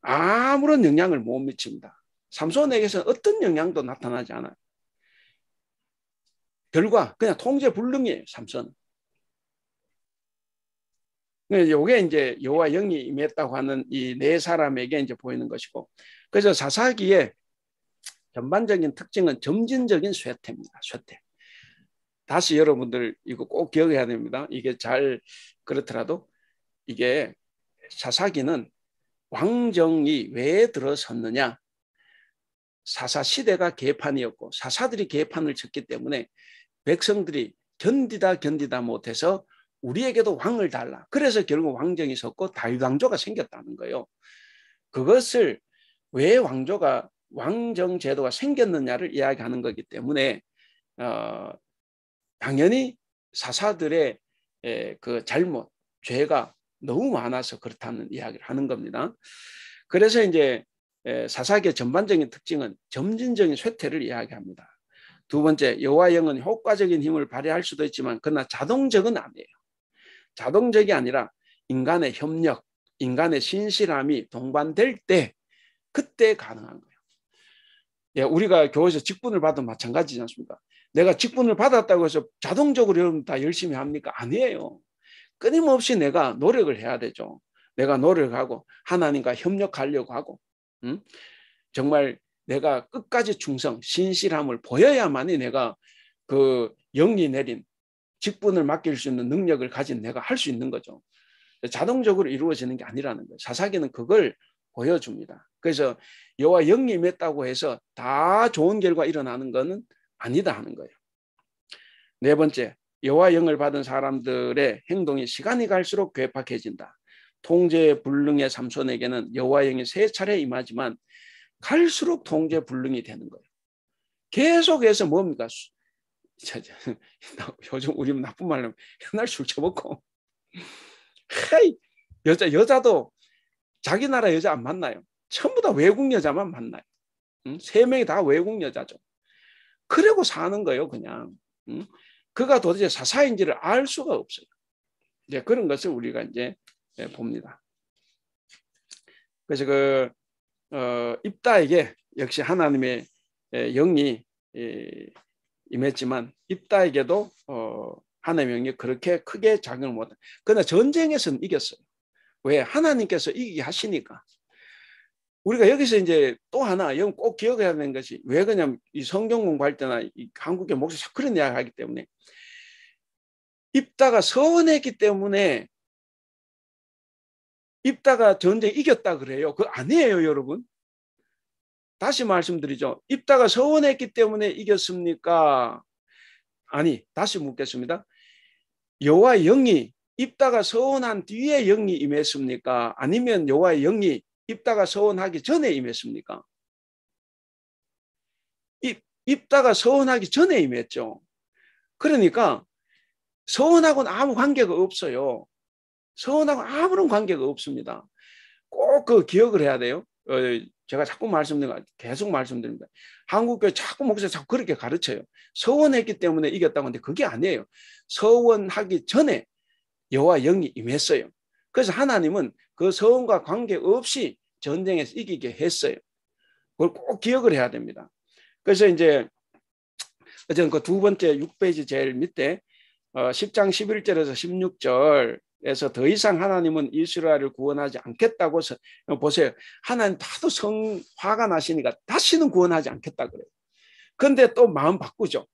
아무런 영향을 못 미칩니다. 삼손에게서는 어떤 영향도 나타나지 않아요. 결과 그냥 통제불능이에요. 삼손은. 이게 이제 여호와 영이 임했다고 하는 이 4사람에게 이제 보이는 것이고, 그래서 사사기의 전반적인 특징은 점진적인 쇠퇴입니다. 쇠퇴. 다시 여러분들 이거 꼭 기억해야 됩니다. 이게 잘 그렇더라도 이게 사사기는 왕정이 왜 들어섰느냐? 사사 시대가 개판이었고 사사들이 개판을 쳤기 때문에 백성들이 견디다 못해서 우리에게도 왕을 달라. 그래서 결국 왕정이 섰고 다윗 왕조가 생겼다는 거예요. 그것을 왜 왕정 제도가 생겼느냐를 이야기하는 거기 때문에 당연히 사사들의 그 잘못, 죄가 너무 많아서 그렇다는 이야기를 하는 겁니다. 그래서 이제 사사기의 전반적인 특징은 점진적인 쇠퇴를 이야기합니다. 두 번째, 여호와의 영은 효과적인 힘을 발휘할 수도 있지만 그러나 자동적은 아니에요. 자동적이 아니라 인간의 협력, 인간의 신실함이 동반될 때 그때 가능한 거예요. 예, 우리가 교회에서 직분을 받으면 마찬가지지 않습니까? 내가 직분을 받았다고 해서 자동적으로 여러분 다 열심히 합니까? 아니에요. 끊임없이 내가 노력을 해야 되죠. 내가 노력하고 하나님과 협력하려고 하고 정말 내가 끝까지 충성, 신실함을 보여야만이 내가 그 영이 내린 직분을 맡길 수 있는 능력을 가진 내가 할 수 있는 거죠. 자동적으로 이루어지는 게 아니라는 거예요. 사사기는 그걸 보여줍니다. 그래서 여호와 영이 임했다고 해서 다 좋은 결과 일어나는 것은 아니다 하는 거예요. 네 번째, 여호와 영을 받은 사람들의 행동이 시간이 갈수록 괴팍해진다. 통제불능의 삼손에게는 여호와 영이 3차례 임하지만 갈수록 통제불능이 되는 거예요. 계속해서 뭡니까? 요즘 우리 나쁜 말로 맨날 술 처먹고 여자도 자기 나라 여자 안 만나요. 전부 다 외국 여자만 만나요. 3명이 다 외국 여자죠. 그러고 사는 거예요, 그냥. 그가 도대체 사사인지를 알 수가 없어요. 이제 그런 것을 우리가 이제 봅니다. 그래서 입다에게 역시 하나님의 영이 임했지만 입다에게도 하나님의 영이 그렇게 크게 작용을 못해요. 그러나 전쟁에서는 이겼어요. 왜? 하나님께서 이기게 하시니까. 우리가 여기서 이제 또 하나 이건 꼭 기억해야 되는 것이 왜 그러냐면 이 성경 공부할 때나 이 한국의 목사 자꾸 그런 이야기 하기 때문에 입다가 서원했기 때문에 입다가 전쟁 이겼다 그래요. 그거 아니에요, 여러분. 다시 말씀드리죠. 입다가 서원했기 때문에 이겼습니까? 아니, 다시 묻겠습니다. 여호와의 영이 입다가 서원한 뒤에 영이 임했습니까? 아니면 여호와의 영이 입다가 서원하기 전에 임했습니까? 입다가 서원하기 전에 임했죠. 그러니까 서원하고는 아무 관계가 없어요. 서원하고 아무런 관계가 없습니다. 꼭 그 기억을 해야 돼요. 제가 자꾸 계속 말씀드립니다. 한국교회 자꾸 목사 자꾸 그렇게 가르쳐요. 서원했기 때문에 이겼다고 하는데 그게 아니에요. 서원하기 전에 여호와 영이 임했어요. 그래서 하나님은 그 서원과 관계없이 전쟁에서 이기게 했어요. 그걸 꼭 기억을 해야 됩니다. 그래서 이제 어쨌든 그 두 번째 6페이지 제일 밑에 10장 11절에서 16절에서 더 이상 하나님은 이스라엘을 구원하지 않겠다고 보세요. 하나님 다도 화가 나시니까 다시는 구원하지 않겠다 그래요. 그런데 또 마음 바꾸죠.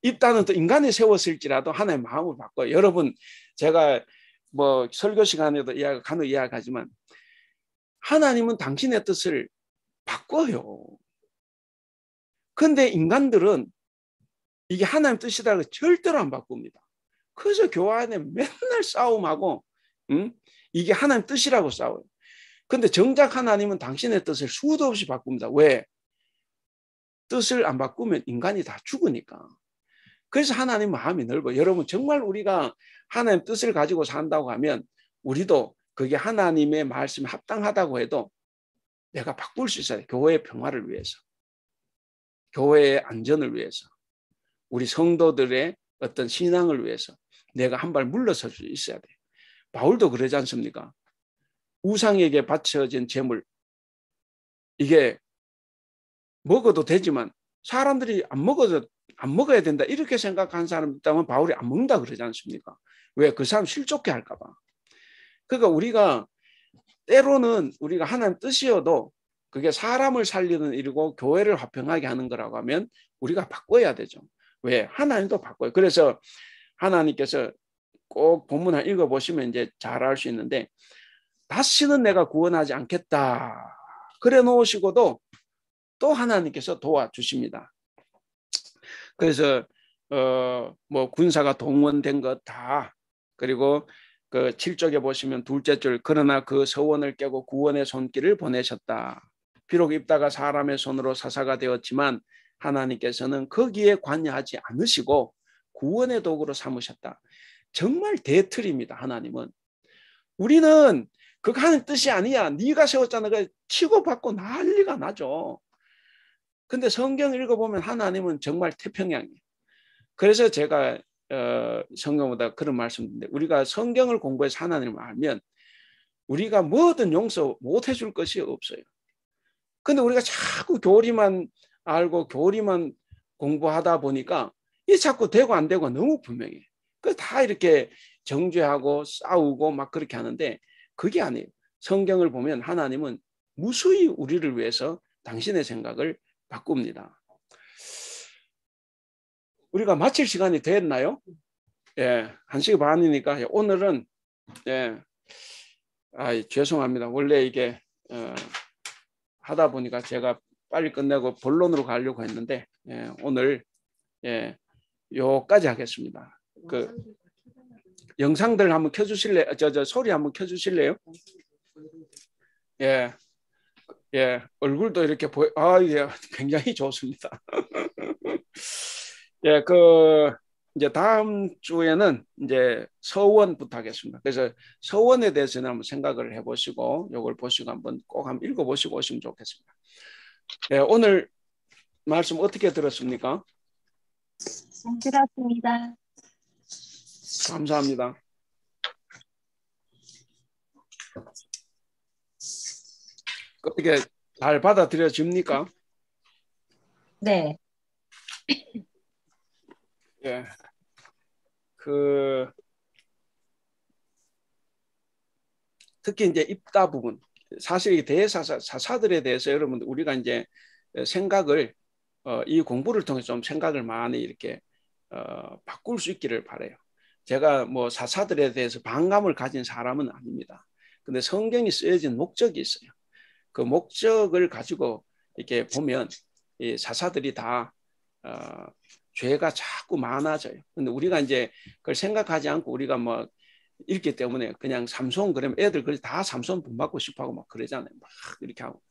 입단은 또 인간이 세웠을지라도 하나님 마음을 바꿔요. 여러분 제가 뭐 설교 시간에도 간혹 이야기하지만 하나님은 당신의 뜻을 바꿔요. 그런데 인간들은 이게 하나님 뜻이라고 절대로 안 바꿉니다. 그래서 교회 안에 맨날 싸움하고 이게 하나님 뜻이라고 싸워요. 그런데 정작 하나님은 당신의 뜻을 수도 없이 바꿉니다. 왜? 뜻을 안 바꾸면 인간이 다 죽으니까. 그래서 하나님 마음이 넓어요. 여러분 정말 우리가 하나님 뜻을 가지고 산다고 하면 우리도 그게 하나님의 말씀에 합당하다고 해도 내가 바꿀 수 있어야 돼. 교회의 평화를 위해서. 교회의 안전을 위해서. 우리 성도들의 어떤 신앙을 위해서 내가 한 발 물러설 수 있어야 돼. 바울도 그러지 않습니까? 우상에게 바쳐진 재물 이게 먹어도 되지만 사람들이 안 먹어야 된다 이렇게 생각하는 사람 있다면 바울이 안 먹는다 그러지 않습니까? 왜? 그 사람 실족해 할까 봐. 그러니까 우리가 때로는 우리가 하나님 뜻이어도 그게 사람을 살리는 일이고 교회를 화평하게 하는 거라고 하면 우리가 바꿔야 되죠. 왜? 하나님도 바꿔요. 그래서 하나님께서 꼭 본문을 읽어보시면 이제 잘 알 수 있는데 다시는 내가 구원하지 않겠다. 그래 놓으시고도 또 하나님께서 도와주십니다. 그래서 뭐 군사가 동원된 것 다 그리고 그 7쪽에 보시면 둘째 줄 그러나 그 서원을 깨고 구원의 손길을 보내셨다. 비록 입다가 사람의 손으로 사사가 되었지만 하나님께서는 거기에 관여하지 않으시고 구원의 도구로 삼으셨다. 정말 대틀입니다. 하나님은. 우리는 그거 하는 뜻이 아니야. 네가 세웠잖아. 치고받고 난리가 나죠. 근데 성경 읽어보면 하나님은 정말 태평양이에요. 그래서 제가 성경보다 그런 말씀인데 우리가 성경을 공부해서 하나님을 알면 우리가 뭐든 용서 못 해줄 것이 없어요. 근데 우리가 자꾸 교리만 알고 교리만 공부하다 보니까 이 자꾸 되고 안 되고 너무 분명해. 그 다 이렇게 정죄하고 싸우고 막 그렇게 하는데 그게 아니에요. 성경을 보면 하나님은 무수히 우리를 위해서 당신의 생각을 바꿉니다. 우리가 마칠 시간이 됐나요? 예, 1시 반이니까 오늘은 예, 죄송합니다. 원래 이게 하다 보니까 제가 빨리 끝내고 본론으로 가려고 했는데 오늘 요까지 하겠습니다. 그 영상들 한번 켜주실래요? 소리 한번 켜주실래요? 예, 얼굴도 이렇게 예, 굉장히 좋습니다. 예, 이제 다음 주에는 이제 서원부터 하겠습니다. 그래서 서원에 대해서는 한번 생각을 해보시고 요걸 보시고 한번 꼭 한번 읽어보시고 오시면 좋겠습니다. 예, 오늘 말씀 어떻게 들었습니까? 잘 들었습니다. 감사합니다. 어떻게 잘 받아들여집니까? 네. 예. 특히 이제 입다 부분, 사실 이 대사사들에 대해서 여러분들 우리가 이제 생각을 이 공부를 통해서 좀 생각을 많이 이렇게 바꿀 수 있기를 바라요. 제가 뭐 사사들에 대해서 반감을 가진 사람은 아닙니다. 근데 성경이 쓰여진 목적이 있어요. 그 목적을 가지고 이렇게 보면 이 사사들이 다 죄가 자꾸 많아져요. 근데 우리가 이제 그걸 생각하지 않고 우리가 뭐 읽기 때문에 그냥 삼손 그러면 애들 다 삼손 본받고 싶어하고 막 그러잖아요. 막 이렇게 하고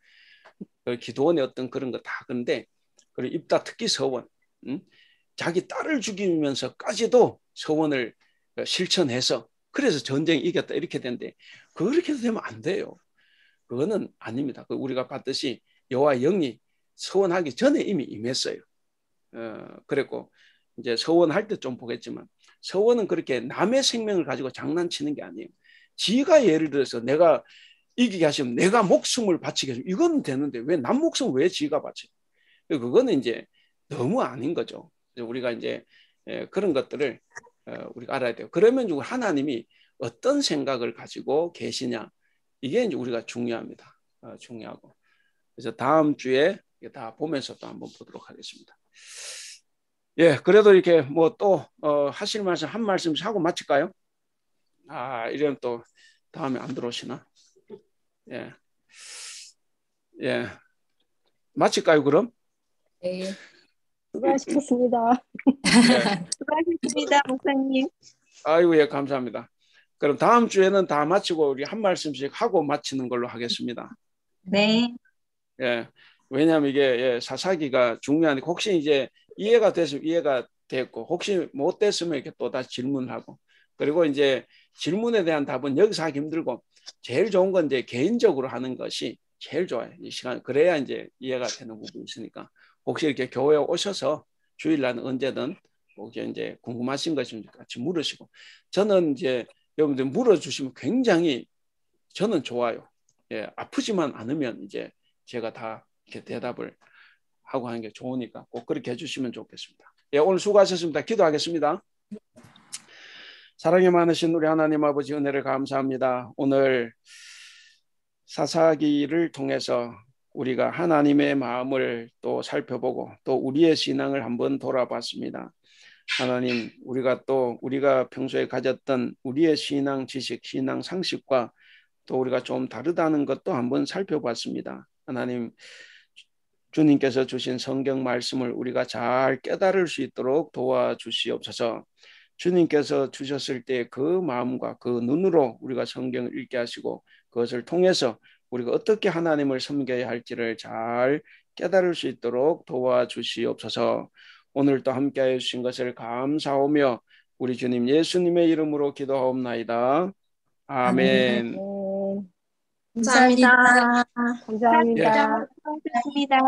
기도원의 어떤 그런 거 다 그런데 그리고 입다 특히 서원, 자기 딸을 죽이면서까지도 서원을 실천해서 그래서 전쟁 이겼다 이렇게 되는데 그렇게 되면 안 돼요. 그거는 아닙니다. 우리가 봤듯이 여호와 영이 서원하기 전에 이미 임했어요. 그랬고 이제 서원할 때 좀 보겠지만 서원은 그렇게 남의 생명을 가지고 장난치는 게 아니에요. 지가 예를 들어서 내가 이기게 하시면 내가 목숨을 바치게 하시면 이건 되는데 왜 남 목숨을 왜 지가 바쳐? 그거는 이제 너무 아닌 거죠. 우리가 이제 그런 것들을 우리가 알아야 돼요. 그러면 하나님이 어떤 생각을 가지고 계시냐 이게 이제 우리가 중요합니다. 중요하고 그래서 다음 주에 다 보면서 또 한번 보도록 하겠습니다. 예, 그래도 이렇게 뭐 또 하실 말씀 한 말씀씩 하고 마칠까요? 이러면 또 다음에 안 들어오시나? 예, 예, 마칠까요 그럼? 네. 수고하셨습니다. 예. 수고하셨습니다, 목사님. 아이고 예 감사합니다. 그럼 다음 주에는 다 마치고 우리 한 말씀씩 하고 마치는 걸로 하겠습니다. 네. 예, 왜냐하면 이게 사사기가 중요하니까 혹시 이제 이해가 됐으면 이해가 됐고 혹시 못 됐으면 이렇게 또 다시 질문하고 그리고 이제 질문에 대한 답은 여기서 하기 힘들고 제일 좋은 건 이제 개인적으로 하는 것이 제일 좋아요. 이 시간 그래야 이제 이해가 되는 부분이 있으니까 혹시 이렇게 교회에 오셔서 주일날 언제든 혹시 이제 궁금하신 것이 같이 물으시고 저는 이제 여러분들 물어주시면 굉장히 저는 좋아요. 예, 아프지만 않으면 이제 제가 다 이렇게 대답을 하고 하는 게 좋으니까 꼭 그렇게 해주시면 좋겠습니다. 예, 오늘 수고하셨습니다. 기도하겠습니다. 사랑이 많으신 우리 하나님 아버지 은혜를 감사합니다. 오늘 사사기를 통해서 우리가 하나님의 마음을 또 살펴보고 또 우리의 신앙을 한번 돌아봤습니다. 하나님, 우리가 평소에 가졌던 우리의 신앙 지식, 신앙 상식과 또 우리가 좀 다르다는 것도 한번 살펴봤습니다. 하나님, 주님께서 주신 성경 말씀을 우리가 잘 깨달을 수 있도록 도와주시옵소서. 주님께서 주셨을 때 그 마음과 그 눈으로 우리가 성경을 읽게 하시고 그것을 통해서 우리가 어떻게 하나님을 섬겨야 할지를 잘 깨달을 수 있도록 도와주시옵소서. 오늘도 함께해 주신 것을 감사하며 우리 주님 예수님의 이름으로 기도하옵나이다. 아멘. 감사합니다. 감사합니다. 수고하셨습니다.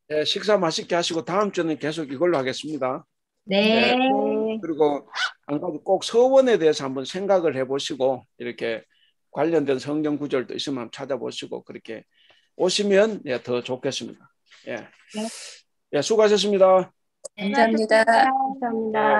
네, 식사 맛있게 하시고 다음 주는 계속 이걸로 하겠습니다. 네. 네. 그리고 한 가지 꼭 서원에 대해서 한번 생각을 해보시고 이렇게 관련된 성경 구절도 있으면 찾아보시고 그렇게 오시면 더 좋겠습니다. 예, 수고하셨습니다. 감사합니다. 감사합니다.